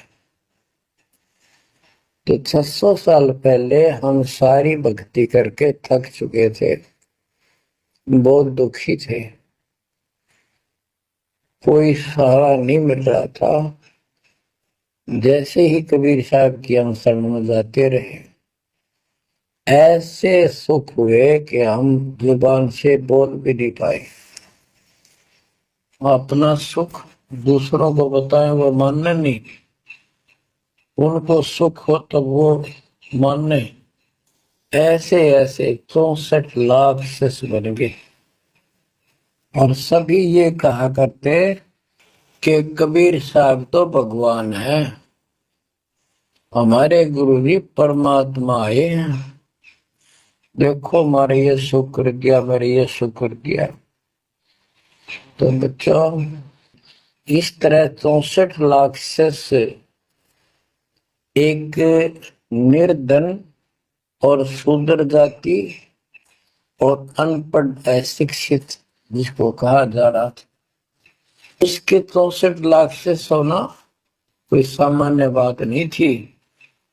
तो 600 साल पहले हम सारी भक्ति करके थक चुके थे, बहुत दुखी थे, कोई सहारा नहीं मिल रहा था। जैसे ही कबीर साहब की हम शरण में जाते रहे, ऐसे सुख हुए कि हम जुबान से बोल भी नहीं पाए। अपना सुख दूसरों को बताएं वो मानने नहीं, उनको सुख हो तब वो मानने। ऐसे ऐसे 64 लाख शिष्य बन गए और सभी ये कहा करते कि कबीर साहब तो भगवान है, हमारे गुरु जी परमात्मा आए हैं, देखो हमारे ये शुक्र किया, मेरे ये शुक्र किया। तो बच्चों, इस तरह 64 लाख शिष्य एक निर्धन और शूद्र जाति और अनपढ़ अशिक्षित जिसको कहा जा रहा था, इसके 64 लाख से सोना कोई सामान्य बात नहीं थी।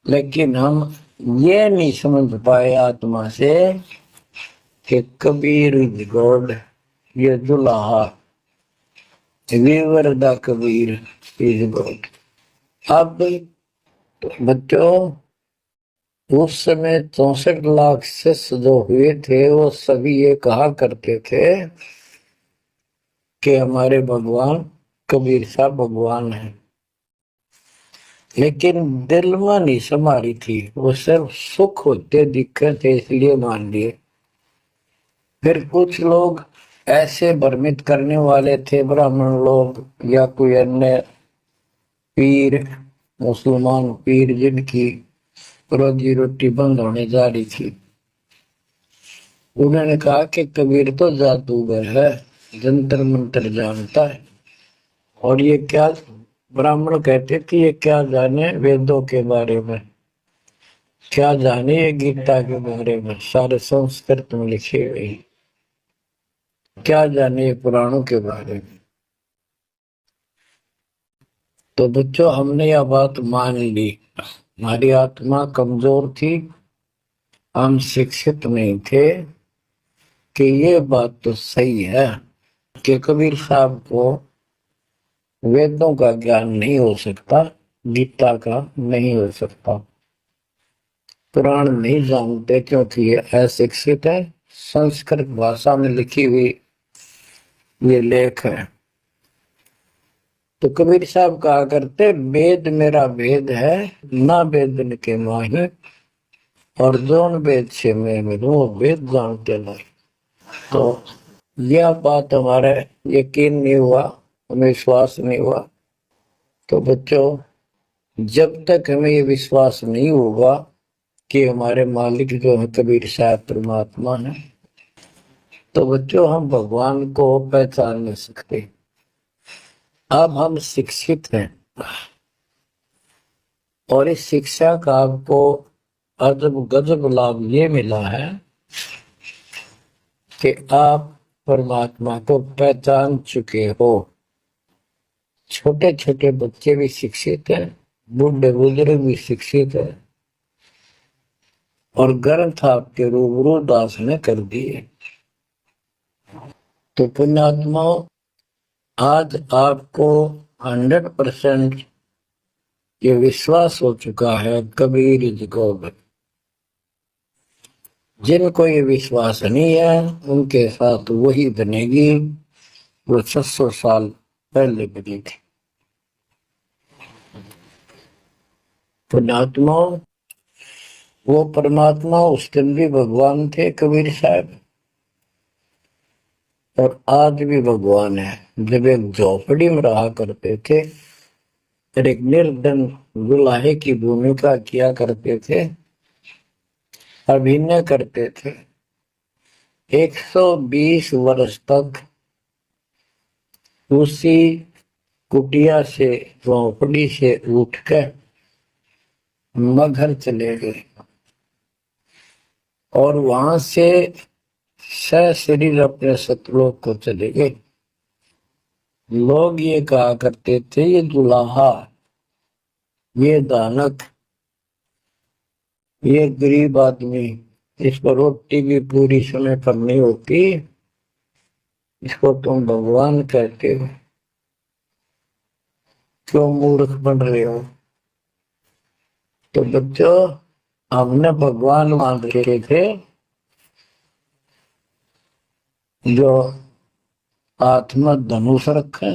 लेकिन हम ये नहीं समझ पाए आत्मा से कि कबीर इज गॉड, ये दुल्हा weaver the Kabir is God. अब बच्चों, उस समय 64 लाख शिष्य जो हुए थे वो सभी ये कहा करते थे कि हमारे भगवान कबीर साहब भगवान है, लेकिन दिल में नहीं समारी थी, वो सिर्फ सुख होते दिखे थे इसलिए मान लिए। फिर कुछ लोग ऐसे भ्रमित करने वाले थे, ब्राह्मण लोग या कोई अन्य पीर, मुसलमान पीर जिनकी रोजी रोटी बंद होने जा रही थी, उन्होंने कहा कि कबीर तो जादूगर है, जंतर मंतर जानता है। और ये क्या, ब्राह्मण कहते थे ये क्या जाने वेदों के बारे में, क्या जाने ये गीता के बारे में, सारे संस्कृत में लिखे हुए, क्या जाने ये पुराणों के बारे में। तो बच्चों, हमने यह बात मान ली, हमारी आत्मा कमजोर थी, हम शिक्षित नहीं थे कि ये बात तो सही है कि कबीर साहब को वेदों का ज्ञान नहीं हो सकता, गीता का नहीं हो सकता, पुराण नहीं जानते क्योंकि ये अशिक्षित है, संस्कृत भाषा में लिखी हुई ये लेख है। तो कबीर साहब कहा करते, वेद मेरा वेद है, ना वेदन के माही, और जोन वेद से मैं मिलूं वो वेद जानते नहीं। तो यह बात हमारे यकीन नहीं हुआ, हमें विश्वास नहीं हुआ। तो बच्चों, जब तक हमें ये विश्वास नहीं होगा कि हमारे मालिक जो है कबीर साहब परमात्मा है, तो बच्चों हम भगवान को पहचान नहीं सकते। अब हम शिक्षित हैं और इस शिक्षा का आपको अजब गजब लाभ ये मिला है कि आप परमात्मा को पहचान चुके हो। छोटे छोटे बच्चे भी शिक्षित हैं, बूढ़े बुजुर्ग भी शिक्षित है, और ग्रंथ आपके रूबरू दास ने कर दिए। तो पुण्यात्माओं, आज आपको 100% ये विश्वास हो चुका है कबीर इज गॉड। जिनको ये विश्वास नहीं है उनके साथ वही बनेगी वो 600 साल पहले बनी थी। पुण्यात्माओं, वो परमात्मा उस दिन भी भगवान थे कबीर साहब, और आज भी भगवान है। जब एक झोपड़ी में रहा करते थे और एक निर्धन दुल्हे की भूमिका किया करते थे, अभिनय करते थे। 120 वर्ष तक उसी कुटिया से, झोपड़ी से उठकर मगहर चले गए और वहां से सशरीर अपने सतलोक को चले गए। लोग ये कहा करते थे, ये दुल्हा, ये दानक, ये गरीब आदमी, इसको रोटी भी पूरी समय पर नहीं होती, इसको तुम भगवान कहते हो, क्यों मूर्ख बन रहे हो। तो बच्चों, हमने भगवान मान रखे थे जो हाथ में धनुष रखे,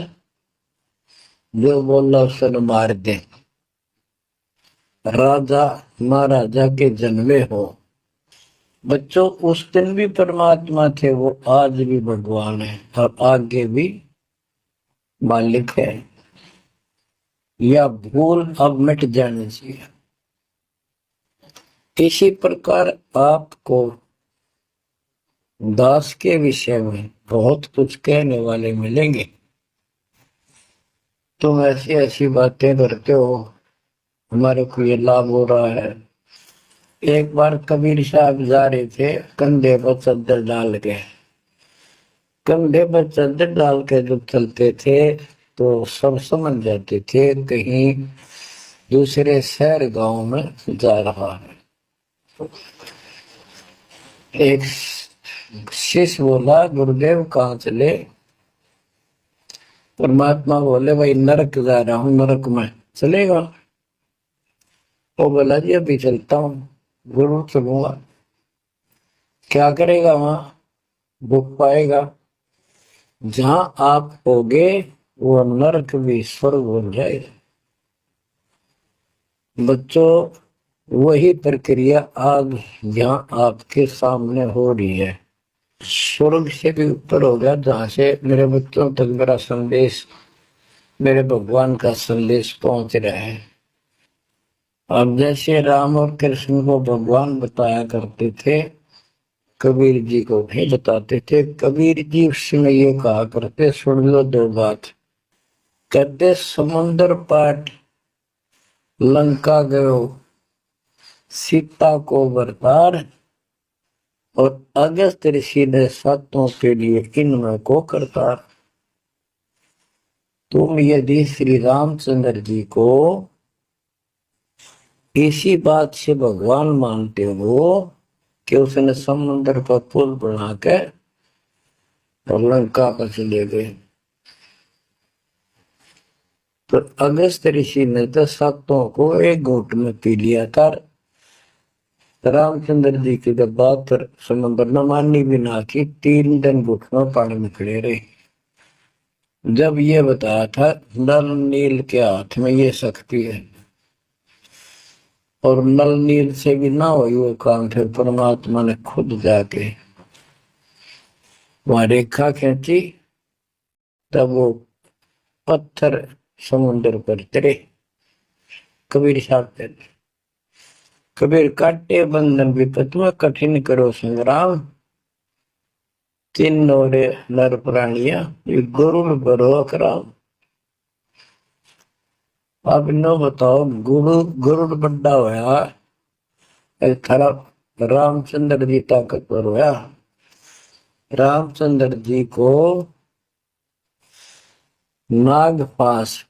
जो बोला उसे मार दे। राजा महाराजा के जन्मे हो। बच्चों, उस दिन भी परमात्मा थे, वो आज भी भगवान है और आगे भी मालिक है। यह भूल अब मिट जानी चाहिए। इसी प्रकार आपको दास के विषय में बहुत कुछ कहने वाले मिलेंगे। तुम ऐसी ऐसी बातें करते हो, हमारे को ये लाभ हो रहा है। एक बार कबीर साहब जा रहे थे, कंधे पर चद्दर डाल के, कंधे पर चद्दर डाल के जब चलते थे तो सब समझ जाते थे कहीं दूसरे शहर गांव में जा रहा है। एक शिष्य बोला, गुरुदेव कहाँ चले। परमात्मा बोले, भाई नरक जा रहा हूं, नरक में चलेगा। वो बोला, जी अभी चलता हूँ, जरूर चलूंगा। क्या करेगा वहां, भूख पाएगा। जहां आप होगे वो नरक भी स्वर्ग हो जाएगा। बच्चों, वही प्रक्रिया आज यहाँ आपके सामने हो रही है। स्वर्ग से भी ऊपर हो गया, जहां से मेरे बच्चों तक मेरा संदेश, मेरे भगवान का संदेश पहुंच रहा है। अब जैसे राम और कृष्ण को भगवान बताया करते थे, कबीर जी को नहीं बताते थे। कबीर जी उस समय ये कहा करते, सुन लो दो बात। कहते, समुद्र पाट लंका गयो, सीता को बरतार, और अगस्त ऋषि ने सातों के लिए इनमें को करतार। तुम यदि श्री रामचंद्र जी को इसी बात से भगवान मानते हो कि उसने समुद्र पर पुल बना के और लंका पर चले गए, तो अगस्त ऋषि ने तो सातों को एक घूंट में पी लिया था। रामचंद्र जी की जब बात समुद्र न माननी भी ना की, 3 दिन घुटनों पानी में खड़े रहे। जब ये बताया था नल नील के हाथ में ये शक्ति है, और नल नील से भी ना हुई वो काम, फिर परमात्मा ने खुद जाके वहां रेखा खींची, तब वो पत्थर समुद्र पर तरे। कबीर साहब कहते, कबीर काटे बंधन विपत में, कठिन करो संग्राम, तीन नोरे नर प्राणिया, ये गुरु बरो कराम। अब नो बताओ, गुरु बड़ा होया, थारा रामचंद्र जी ताकतवर होया। रामचंद्र जी को नागपाश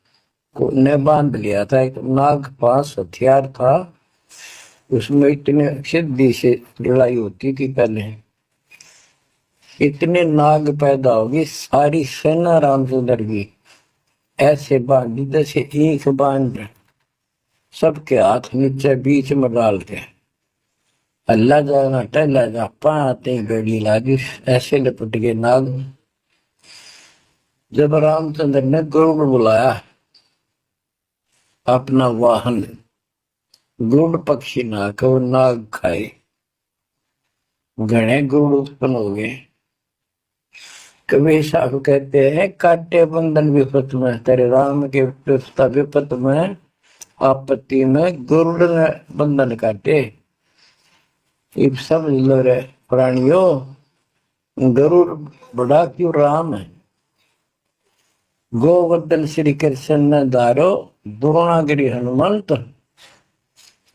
ने बांध लिया था। एक नागपाश हथियार था, उसमें इतने सिद्धि से लड़ाई होती थी पहले। इतने नाग पैदा होगी, सारी सेना रामचंद्र की ऐसे बांधी जैसे एक बांध, सबके हाथ नीचे बीच में डाल के अल्लाह जाना टहला जा पाते गड़ी लागी, ऐसे लपट के नाग। जब रामचंद्र ने गरुड़ बुलाया अपना वाहन, गरुड़ पक्षी ना को नाग खाए, घने गरुड़ उत्पन्न हो गए। कबीर साहब कहते हैं, काटे बंधन विपत में, तेरे राम के विपत में, आपत्ति में गरुड़ ने बंधन काटे। इब समझ लो रे प्राणियों, गरुड़ बड़ा क्यों राम है। गोवर्धन श्री कृष्ण ने धारो, द्रोणागिरी हनुमंत,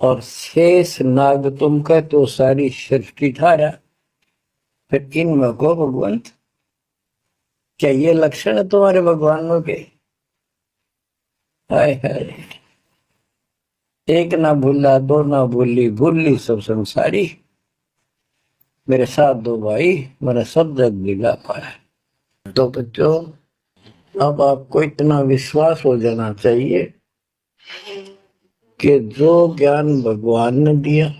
और शेष नाग तुम कह तो सारी सृष्टि धारा। फिर इनमें को भगवंत, क्या ये लक्षण है तुम्हारे भगवानों के। हाय हाय, एक ना भूला दो ना भूली, भूली सब संसारी। मेरे साथ दो भाई, मेरा सब जग दिला पाया। तो बच्चों, अब आपको इतना विश्वास हो जाना चाहिए कि जो ज्ञान भगवान ने दिया,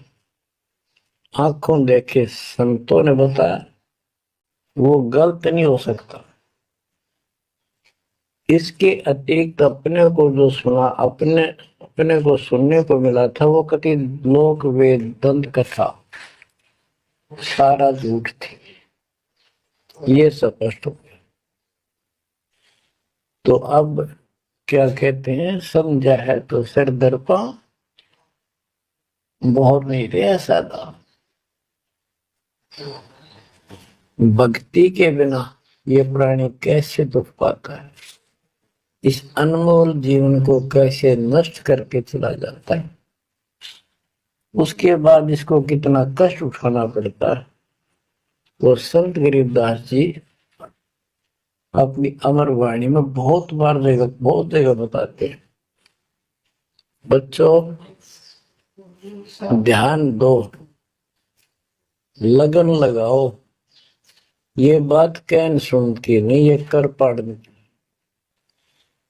आंखों देखे संतों ने बताया, वो गलत नहीं हो सकता। इसके अतिरिक्त अपने को जो सुना, अपने को सुनने को मिला था, वो कति लोक वेद दंत कथा सारा झूठ थी, ये स्पष्ट हो गया। तो अब क्या कहते हैं, समझा है तो सिर दर्पा, बहुत नहीं रहे सादा। भक्ति के बिना ये प्राणी कैसे दुख पाता है, इस अनमोल जीवन को कैसे नष्ट करके चला जाता है, उसके बाद इसको कितना कष्ट उठाना पड़ता है। वो संत गरीबदास जी अपनी अमर वाणी में बहुत जगह बताते हैं। बच्चों ध्यान दो, लगन लगाओ, ये बात कैन सुनती नहीं, ये कर पड़नी।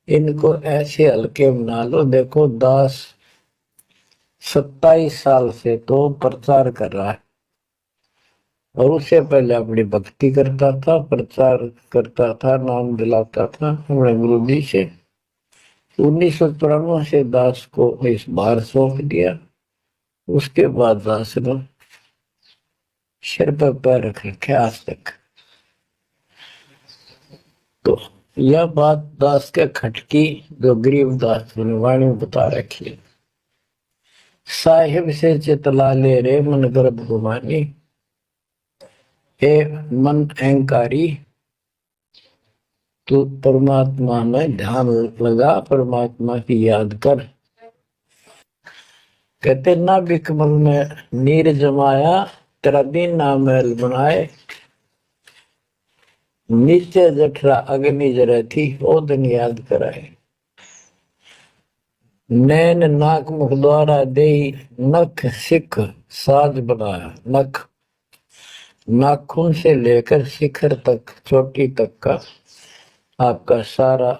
इनको ऐसे हल्के बना लो। देखो दास 27 साल से तो प्रचार कर रहा है, और उससे पहले अपनी भक्ति करता था, प्रचार करता था, नाम दिलाता था हमारे गुरु जी से। 1994 से दास को इस बार सौंप दिया। उसके बाद दास ने सिर पर पैर रख रखे आज तक। तो यह बात दास के खटकी जो गरीब दास ने वाणी में बता रखी है। साहिब से चितला ले रे मन गर्भ गुमानी, हे मन अहंकारी, तू परमात्मा में ध्यान लगा, परमात्मा की याद कर। कहते ना बिकमल में नीर जमाया, तेरा दिन ना महल बनाए, नीचे जठरा अग्नि जरे थी, ओ दिन याद कराए। नैन नाक मुख द्वारा दे, नख सिख साज बनाया। नख नाखून से लेकर शिखर तक, चोटी तक का आपका सारा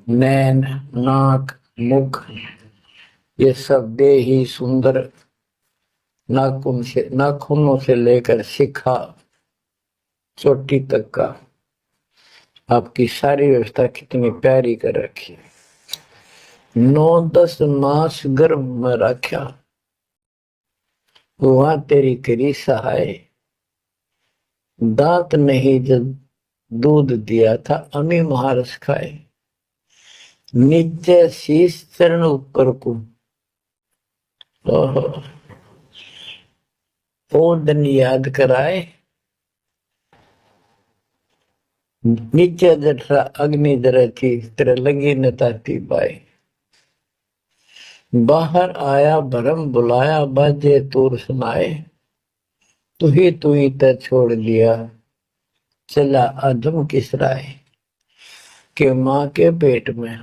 नैन नाक मुख, ये सब दे ही सुंदर। नाखूनों से लेकर शिखा चोटी तक का आपकी सारी व्यवस्था कितनी प्यारी कर रखी है। 9-10 मास गर्भ में रखा, वहां तेरी करी सहाय। दांत नहीं जब दूध दिया था, अमी महारस खाए। नीचे शीश चरण ऊपर को, ओ दिन याद कराए। नीचे जठरा अग्नि जरे थी, तेरे लगी न ताती बाई। बाहर आया भरम बुलाया, बाजे तूर सुनाए। तू ही तय छोड़ दिया, चला अधम किस राय। के माँ के पेट में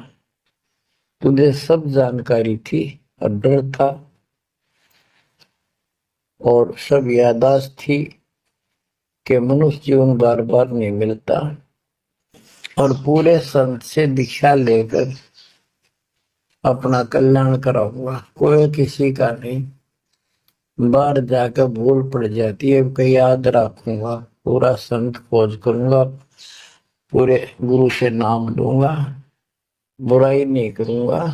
तुझे सब जानकारी थी, और डर था, और सब यादाश्त थी कि मनुष्य जीवन बार बार नहीं मिलता, और पूरे संत से दीक्षा लेकर अपना कल्याण कराऊंगा, कोई किसी का नहीं। बाहर जाकर भूल पड़ जाती है, कहीं याद रखूंगा, पूरा संत खोज करूंगा, पूरे गुरु से नाम लूंगा, बुराई नहीं करूंगा,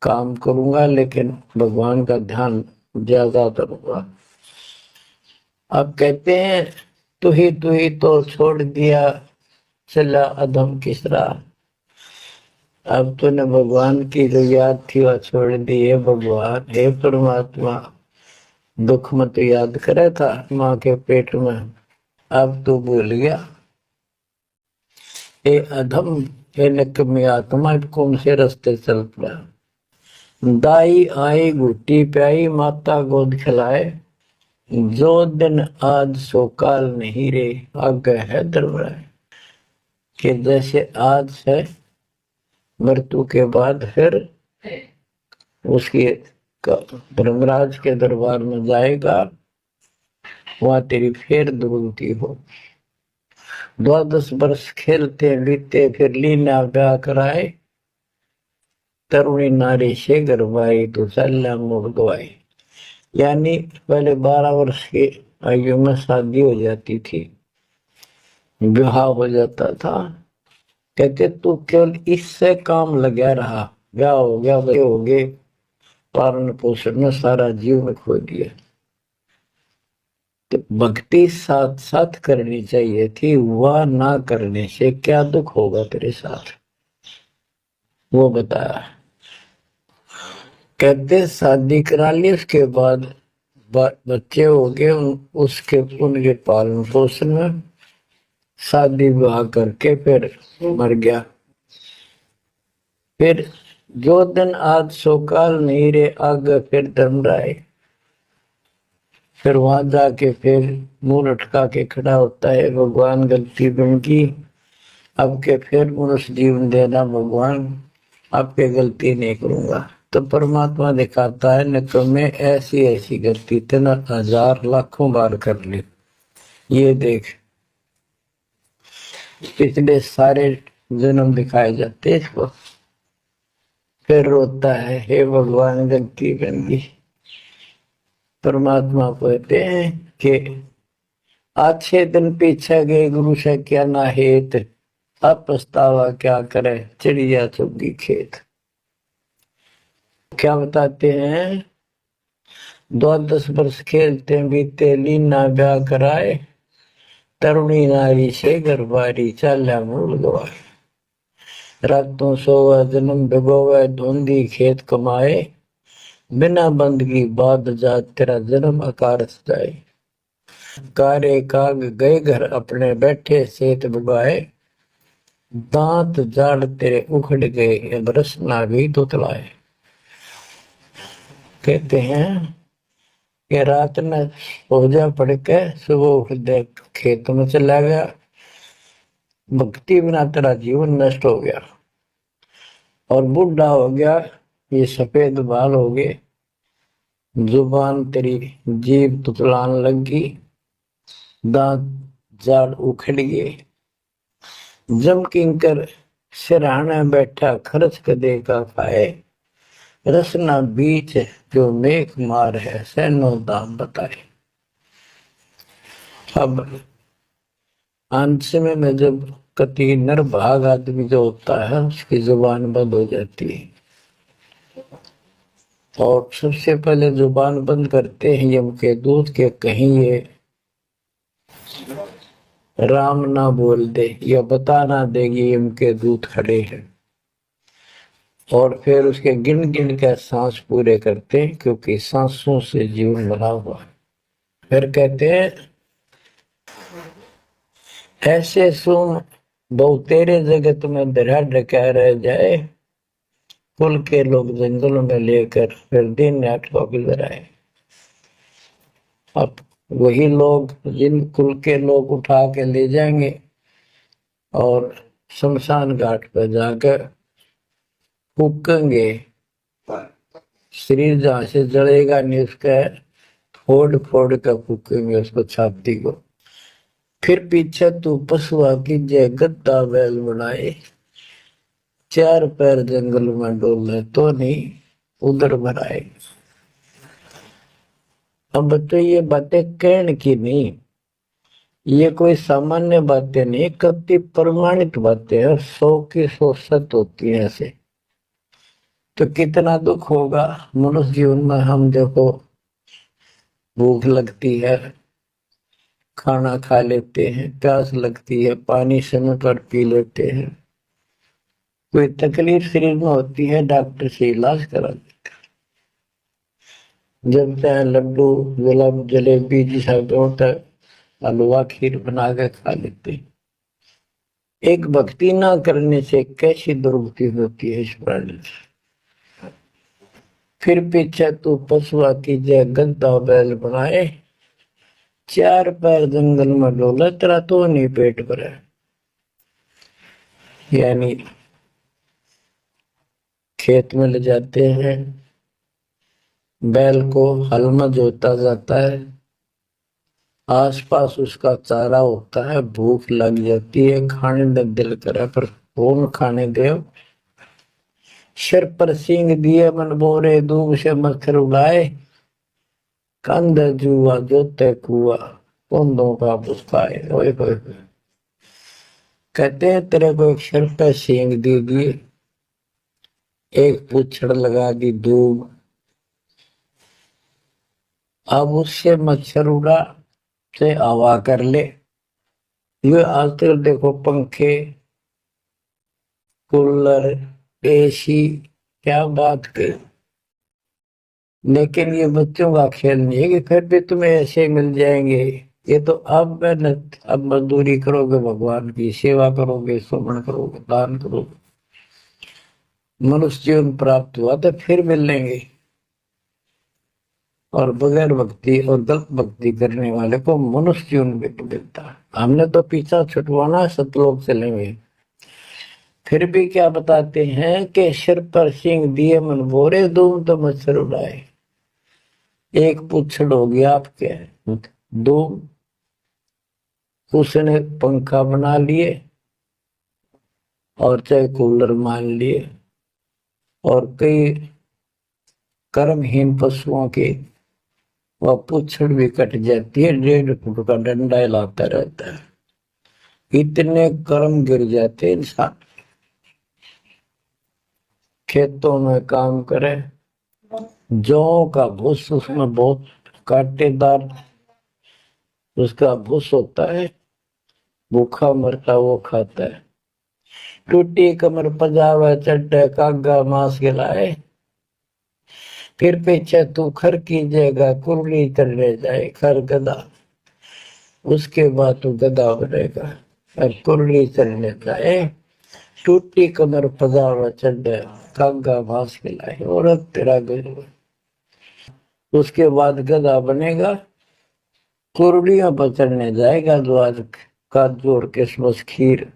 काम करूंगा, लेकिन भगवान का ध्यान ज्यादा करूंगा। अब कहते हैं तू ही तो छोड़ दिया, चला अधम किस राह। अब तूने भगवान की जो याद थी वह छोड़ दी। हे भगवान, हे परमात्मा, दुख मत याद करे था माँ के पेट में, अब तू भूल गया। ये अधम, ये निकम्मी आत्मा, कौन से रास्ते चल पड़ा। दाई आई घुट्टी प्याई, माता गोद खिलाए, जो दिन आज सो काल नहीं रे, आगे है दरबराए। कि जैसे आज है, मृत्यु के बाद फिर उसकी धर्मराज के दरबार में जाएगा, वहां तेरी फिर दुर्गति हो। 12 वर्ष खेलते बीते, फिर लीना ब्याह कराए, तरुणी नारी से गरबाई, तो चल्या मुख गवाई। यानी पहले 12 वर्ष की आयु में शादी हो जाती थी, विवाह हो जाता था। कहते तू केवल इससे काम लगा रहा, ब्याह हो गया, बच्चे हो गए, पालन पोषण में सारा जीवन खो दिया। तो भक्ति साथ साथ करनी चाहिए थी, वह ना करने से क्या दुख होगा तेरे साथ, वो बताया। कहते शादी करा ली, उसके बाद बच्चे हो गए, उसके उनके पालन पोषण में शादी विवाह करके फिर मर गया। फिर जो दिन आज सोकाल नहीं रे, आगे फिर धर्मराय। फिर वहां जाके फिर मुंह लटका के खड़ा होता है, भगवान गलती बन की, अब के फिर मनुष्य जीवन देना भगवान, आपके गलती नहीं करूंगा। तो परमात्मा दिखाता है न तुम्हें ऐसी ऐसी गलती तेना 1000 लाखों बार कर ली, ये देख पिछले सारे जन्म दिखाए जाते इसको। फिर रोता है, हे भगवान गलती बन गई। परमात्मा कहते हैं कि अच्छे दिन पीछे गए गुरु से क्या ना हेत, अब पछतावा क्या करे चिड़िया चुगी खेत। क्या बताते हैं, 12 वर्ष खेलते बीते, लीना ब्याह कराए, तरुणी नारी से गरबारी, चाल्या मूल गवाए। रातों सोवा जन्म भिगोवे, धुंधी खेत कमाए, बिना बंदगी बाद जात तेरा जन्म अकारस जाए। कारे काग गए घर अपने, बैठे सेत बुगाए, दांत जाड़ तेरे उखड़ गए, बरसना भी दुतलाए। कहते हैं कि रात में सोजा पड़ के सुबह उठ दे, खेत में चला गया, भक्ति बिना तेरा जीवन नष्ट हो गया। और बूढ़ा हो गया, ये सफेद बाल हो गए, जुबान तेरी जीभ तुतलान लगी, दांत जाड़ उखड़ गए। जम किंकर सिरहाने बैठा, खर्च कदे का खाए, रसना बीच जो मेघ मार है, सैनो दाम बताए। अब अंत में जब कति नरभाग आदमी जो होता है, उसकी जुबान बंद हो जाती है। और सबसे पहले जुबान बंद करते हैं यम के दूत के, कहीं ये राम ना बोल दे या बता ना देगी यम के दूत खड़े हैं। और फिर उसके गिन गिन कर सांस पूरे करते हैं, क्योंकि सांसों से जीवन बना हुआ है। फिर कहते हैं ऐसे सुन बहु तेरे जगत में दरा डका रह जाए, कुल के लोग जंगलों में लेकर फिर दिन रात को गुजराए। अब वही लोग जिन कुल के लोग उठा के ले जाएंगे और शमशान घाट पर जाकर फूकेंगे, शरीर जहां से जलेगा नहीं उसका फोड़ फोड़ कर फूकेंगे उसको, छाती को। फिर पीछे तू पशुआ की जय गद्दा बैल बनाए, 4 पैर जंगल में डोले तो नहीं उधर भराए। अब तो ये बातें कहने की नहीं, ये कोई सामान्य बातें नहीं, कति प्रमाणित बातें हैं, 100 की 100 सत्य होती है ऐसे। तो कितना दुख होगा मनुष्य जीवन में। हम देखो भूख लगती है, खाना खा लेते हैं, प्यास लगती है, पानी समय पर पी लेते हैं, कोई तकलीफ शरीर में होती है, डॉक्टर से इलाज करा लेते हैं। जब चाहे लड्डू गुलाब जलेबी जैसा होता है, हलवा खीर बना के खा लेते। एक भक्ति ना करने से कैसी दुर्गति होती है इस प्राणी से। फिर पीछे तू पशुआ की जय गद्दा बैल बनाए, चार पैर जंगल में डोले तेरा तो नहीं पेट भरे। यानी खेत में ले जाते हैं, बैल को हल में जोता जाता है, आसपास उसका चारा होता है, भूख लग जाती है, खाने का दिल करे पर कौन खाने दे। सिर पर सींग दिए मन बोरे, दूब से मच्छर उड़ाए, कंध जुआ जोते कुआ, कुंदों का पुस्ताए। ओए होए, कहते हैं तेरे को एक सिर पर सींग दे दिए, एक पूछड़ लगा दी दूब, अब उससे मच्छर उड़ा से हवा कर ले। ये आजकल देखो पंखे कूलर एसी, क्या बात के, लेकिन ये बच्चों का खेल नहीं है कि फिर भी तुम्हें ऐसे मिल जाएंगे। ये तो अब मेहनत, अब मजदूरी करोगे, भगवान की सेवा करोगे, सुमन करोगे, दान करोगे, मनुष्य जीवन प्राप्त हुआ तो फिर मिलेंगे। और बगैर भक्ति और गलत भक्ति करने वाले को मनुष्य जीवन भी मिलता है। हमने तो पीछा छुटवाना, सतलोक चलेंगे। फिर भी क्या बताते हैं कि सिर पर सिंह दिए मन बोरे, दूम तो मच्छर उड़ाए। एक पुच्छड़ हो गया आपके, दो उसने पंखा बना लिए और चाहे कूलर मान लिए, और कई कर्महीन पशुओं की वह पुच्छड़ भी कट जाती है, 1.5 फुट का डंडा हिलाता रहता है, इतने कर्म गिर जाते इंसान। खेतों में काम करे, जौ का भूस उसमें बहुत कांटेदार उसका भूस होता है, भूखा मरता वो खाता है। टूटी कमर पजावा चड्डे कागा मांस खिलाए, फिर पीछे तू खर की जगह कुरली करने जाए, खर गधा, उसके बाद तू गधा बनेगा और कुरली चलने जाए। टूटी कमर पजावा चड्डे कागा मांस खिलाए, और तेरा गधा, उसके बाद गधा बनेगा, कुरलियां पर चढ़ने जाएगा, जो आज काजू और किशमिश खीर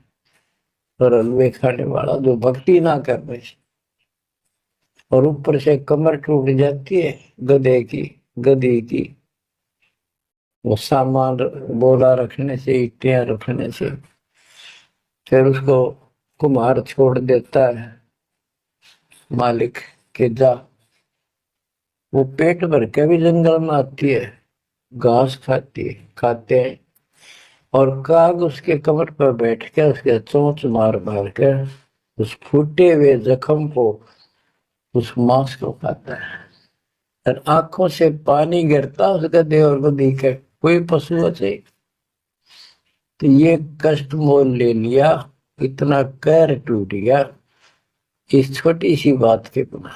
और हलवे खाने वाला, जो भक्ति ना कर रहे, और ऊपर से कमर टूट जाती है गधे की, गधी की, वो सामान बोरा रखने से, ईटियां रखने से। फिर उसको कुम्हार छोड़ देता है मालिक के जा, वो पेट भर के भी जंगल में आती है, घास खाती है, खाते हैं, और काग उसके कमर पर बैठ के उसके चोंच मार मार के उस फूटे हुए जख्म को, उस मांस को खाता है। और आंखों से पानी गिरता उसका देवर को देखे, कोई पशु से तो ये कष्ट मोल ले लिया, इतना कैर टूट गया इस छोटी सी बात के बिना।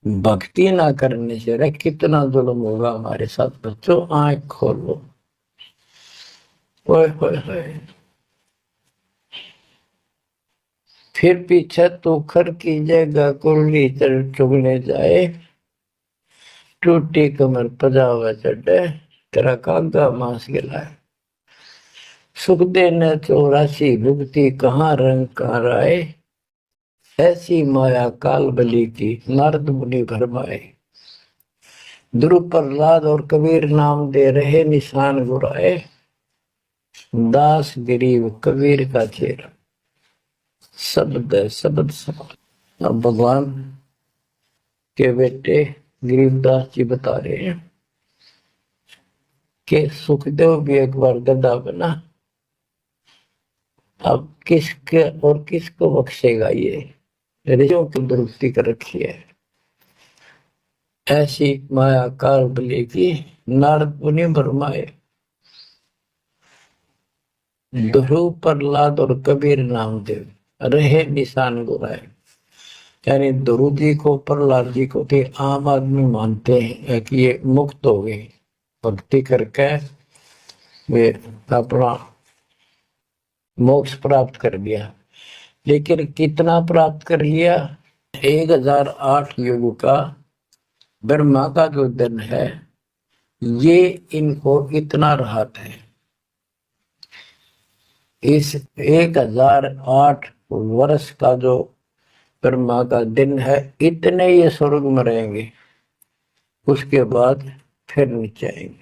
भक्ति ना करने से रे कितना जुल्म होगा हमारे साथ। बच्चों आंख खोलो, ओए होए होए। फिर पीछे तो खर की जगह कुरली चुगने जाए, टूटी कमर पजावा चढ़े, तेरा कागा मांस गिलाए। सुख देने 84 भुगती, कहाँ रंग कहाँ राय, ऐसी माया काल बली की, नारद मुनि भरमाए। ध्रुव प्रहलाद और कबीर नाम दे रहे निशान गुराए, दास गरीब कबीर का चेहरा, शब्द शब्द शब्द। अब भगवान के बेटे गरीबदास जी बता रहे हैं कि सुखदेव भी एक बार गधा बना, अब किसके और किसको बख्शेगा ये, ऋषियों की दुरुक्ति कर रखी है। ऐसी माया काल बली की, नारद मुनि भरमाए। ध्रुव प्रहलाद और कबीर नामदेव रहे निशान गुराए। यानी ध्रुव जी को, प्रहलाद जी को थे आम आदमी मानते हैं कि ये मुक्त हो गए, भक्ति करके वे अपना मोक्ष प्राप्त कर लिया। लेकिन कितना प्राप्त कर लिया? 1008 युग का ब्रह्मा का जो दिन है, ये इनको इतना राहत है। इस 1008 वर्ष का जो ब्रह्मा का दिन है, इतने ये स्वर्ग में रहेंगे, उसके बाद फिर नीचे आएंगे।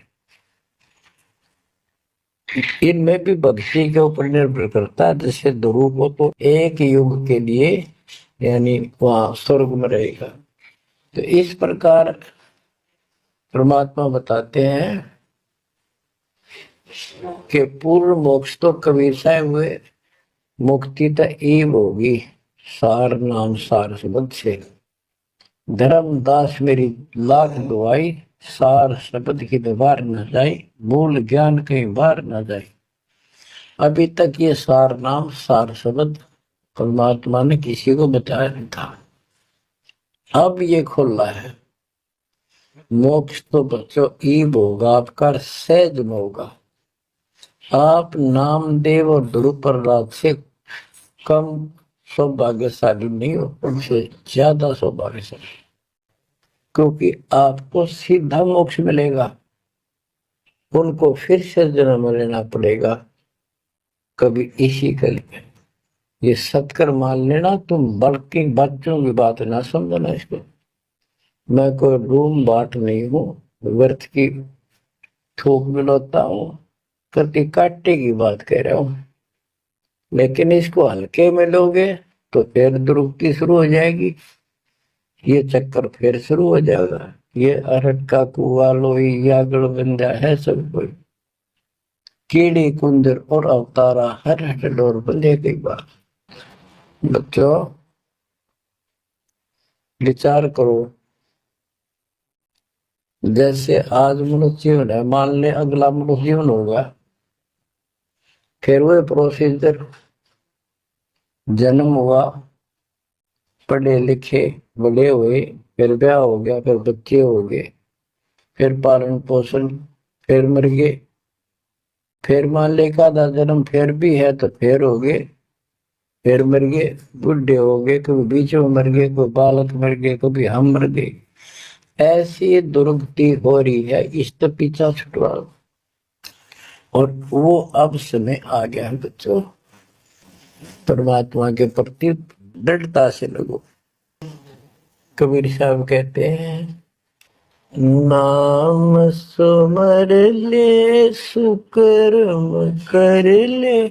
इनमें भी भक्ति के ऊपर निर्भर करता है। जैसे ध्रुव को तो एक युग के लिए यानी वहां स्वर्ग में रहेगा। तो इस प्रकार परमात्मा बताते हैं कि पूर्ण मोक्ष तो कबीर साहब हुए, मुक्ति तो ईब होगी सार नाम सार शब्द से। धर्मदास मेरी लाख दुआई, सार शब्द की बाहर न जाए, मूल ज्ञान कहीं बाहर न जाए। अभी तक ये सार नाम सार शब्द परमात्मा ने किसी को बताया नहीं था, अब ये खुला है। मोक्ष तो बच्चों ईब होगा आपका, सहज में होगा। आप नामदेव और ध्रुव प्रहलाद से कम सौभाग्यशाली नहीं हो, उनसे ज्यादा सौभाग्यशाली, क्योंकि आपको सीधा मोक्ष मिलेगा, उनको फिर से जन्म लेना पड़ेगा कभी इसी कल में। ये सत्कर मान लेना तुम, बल्कि बच्चों की बात ना समझना इसको। मैं कोई रूम बाट नहीं हूं, व्यर्थ की थोक मिलता हूं, कति काटे की बात कह रहा हूं। लेकिन इसको हल्के में लोगे तो फिर दुरुक्ति शुरू हो जाएगी, ये चक्कर फिर शुरू हो जाएगा। ये अरट का कुआ लोई यागड़ बंदा है सब कोई, कीड़ी कुंदर और अवतारा हर हट डोर बंदे की बात। बच्चों विचार करो, जैसे आज मनुष्य जीवन है, मान ले अगला मनुष्य जीवन होगा, फिर वो प्रोसीजर, जन्म हुआ, पढ़े लिखे बड़े हुए, फिर ब्याह हो गया, फिर बच्चे हो गए, फिर पालन पोषण, फिर मर गए, फिर मान ले का जन्म फिर भी है तो फिर हो गए, फिर मर गए, बुढ़े हो गए, कभी बीच में मर गए, कोई बालक मर गए, कभी हम मर गए। ऐसी दुर्गति हो रही है, इस तो पीछा छुटवाओ। और वो अब समय आ गया है बच्चों, परमात्मा के प्रति दृढ़ता से लगो। कबीर साहब कहते हैं, नाम सुमर ले सुकर्म कर ले,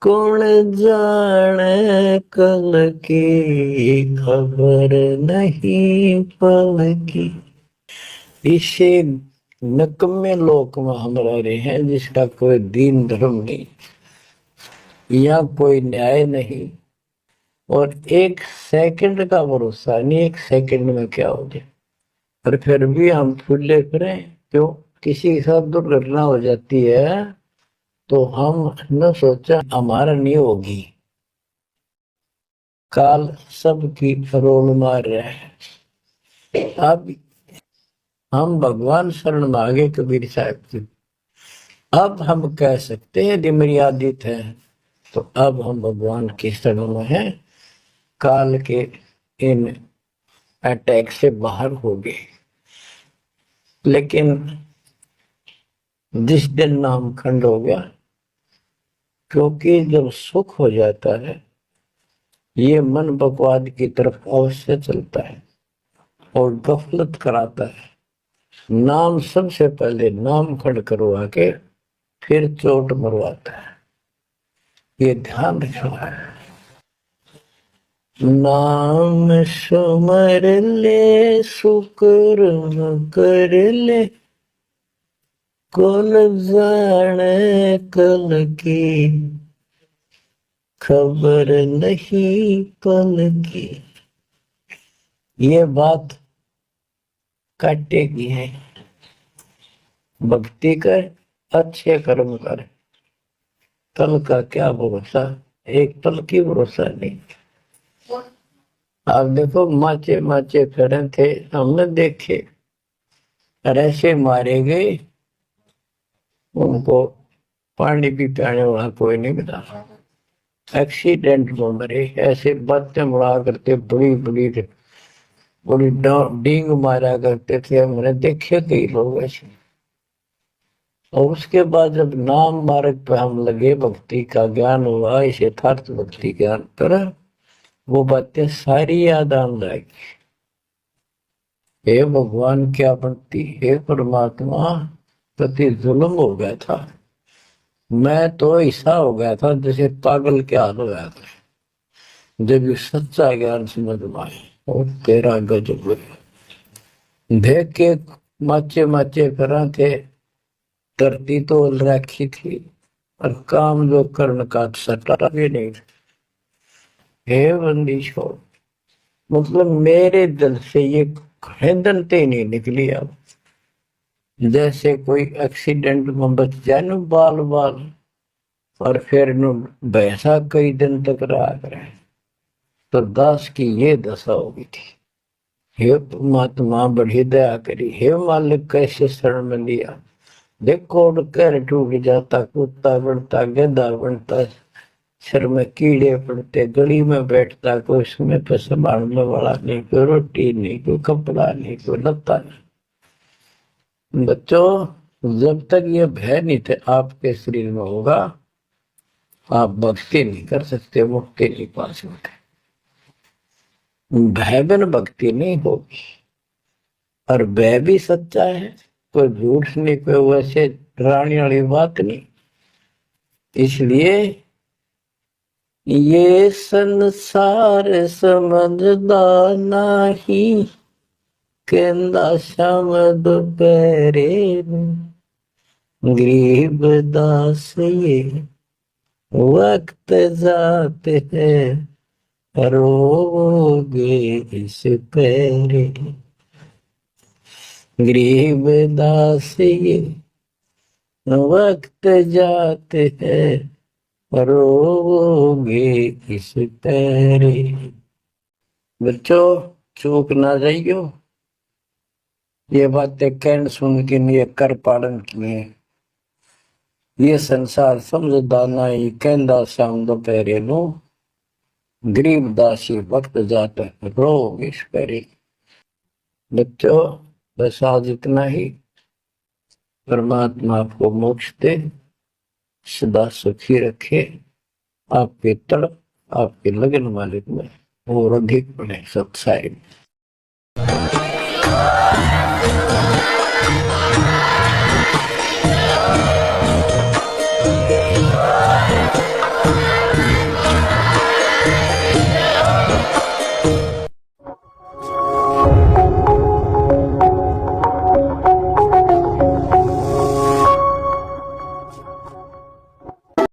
कौन जाने कल की खबर नहीं पल की। इसे नकम्मे लोक में हम रह रहे हैं, जिसका कोई दीन धर्म नहीं या कोई न्याय नहीं, और एक सेकंड का भरोसा नहीं, एक सेकंड में क्या हो जाए। और फिर भी हम फूले फिरें, क्यों? किसी के साथ दुर्घटना हो जाती है तो हम न सोचा हमारा नहीं होगी, काल सबकी रोल मार रहा है। अब हम भगवान शरण मांगे कबीर साहब की, अब हम कह सकते हैं यदि मेरी आदित है तो अब हम भगवान की शरण में हैं, काल के इन अटैक से बाहर हो गए। लेकिन जिस दिन नाम खंड हो गया, क्योंकि जब सुख हो जाता है ये मन बकवाद की तरफ अवश्य चलता है और गफलत कराता है। नाम सबसे पहले नाम खंड करवा के फिर चोट मरवाता है, ये ध्यान रखना है। नाम सुमर ले सुकर्म कर ले, कौन जाने कल की खबर नहीं पल की। ये बात काटेगी है, भक्ति कर, अच्छे कर्म कर, कल का क्या भरोसा, एक पल की भरोसा नहीं। आप देखो माचे माचे फिरे थे, हमने देखे, और ऐसे मारे गए, उनको पानी भी पिलाने वाला कोई नहीं मिला। एक्सीडेंट में मरे, ऐसे बातें उड़ा करते, बड़ी बड़ी बड़ी डींग मारा करते थे, हमने देखे कई लोग ऐसे। और उसके बाद जब नाम मार्ग पे हम लगे, भक्ति का ज्ञान हुआ, इस यथार्थ भक्ति ज्ञान पर, वो बातें सारी याद आने लगी। हे भगवान क्या भक्ति, हे परमात्मा, प्रति जुल्म हो गया था। मैं तो ऐसा हो गया था जैसे पागल के हाल हो गया था जब ये सच्चा ज्ञान समझ में आया। और तेरा गजब देख के माचे माचे करा थे, धरती तो रखी थी, और काम जो कर्ण का सटा भी नहीं। हे बंदी छोड़, मतलब मेरे दिल से ये खैदनते नहीं निकली। अब जैसे कोई एक्सीडेंट में बच जाए न बाल बाल, और फिर न भैंसा कई दिन तक रहा करे, तो दास की ये दशा होगी थी। हे परमात्मा बड़ी दया करी, हे मालिक कैसे शरण में लिया। देखो कर टूट जाता, कुत्ता बनता, गधा बनता, सिर में कीड़े पड़ते, गली में बैठता, कोई समय पर संभालने वाला नहीं, कोई रोटी नहीं, कोई कपड़ा नहीं, कोई लत्ता नहीं। बच्चों, जब तक ये भय नहीं थे आपके शरीर में होगा, आप भक्ति नहीं कर सकते, मुक्ति नहीं पा सकते। भय बिन भक्ति नहीं होगी। और भय भी सच्चा है, कोई झूठ नहीं, कोई वैसे डराने वाली बात नहीं। इसलिए ये संसार समझदा नहीं, कहंदा शाम दोपहरे, गरीब दास ये वक्त जाते हैं, रोगे इस पैरे। गरीब दास ये वक्त जाते हैं, रोगे इस पैरे। बच्चों, चूक ना जाइयो, ये बातें कहन सुन के ये कर पालन किए। ये संसार समझदा नहीं, कहंदा शाम दोपहरे नो, गरीब दासी वक्त जाता है, रोग इस पैरे। बच्चों, बस आज इतना ही। परमात्मा आपको मोक्ष दे, सदा सुखी रखे, आपके तड़प, आपके लगन मालिक में और अधिक बने सत्साई।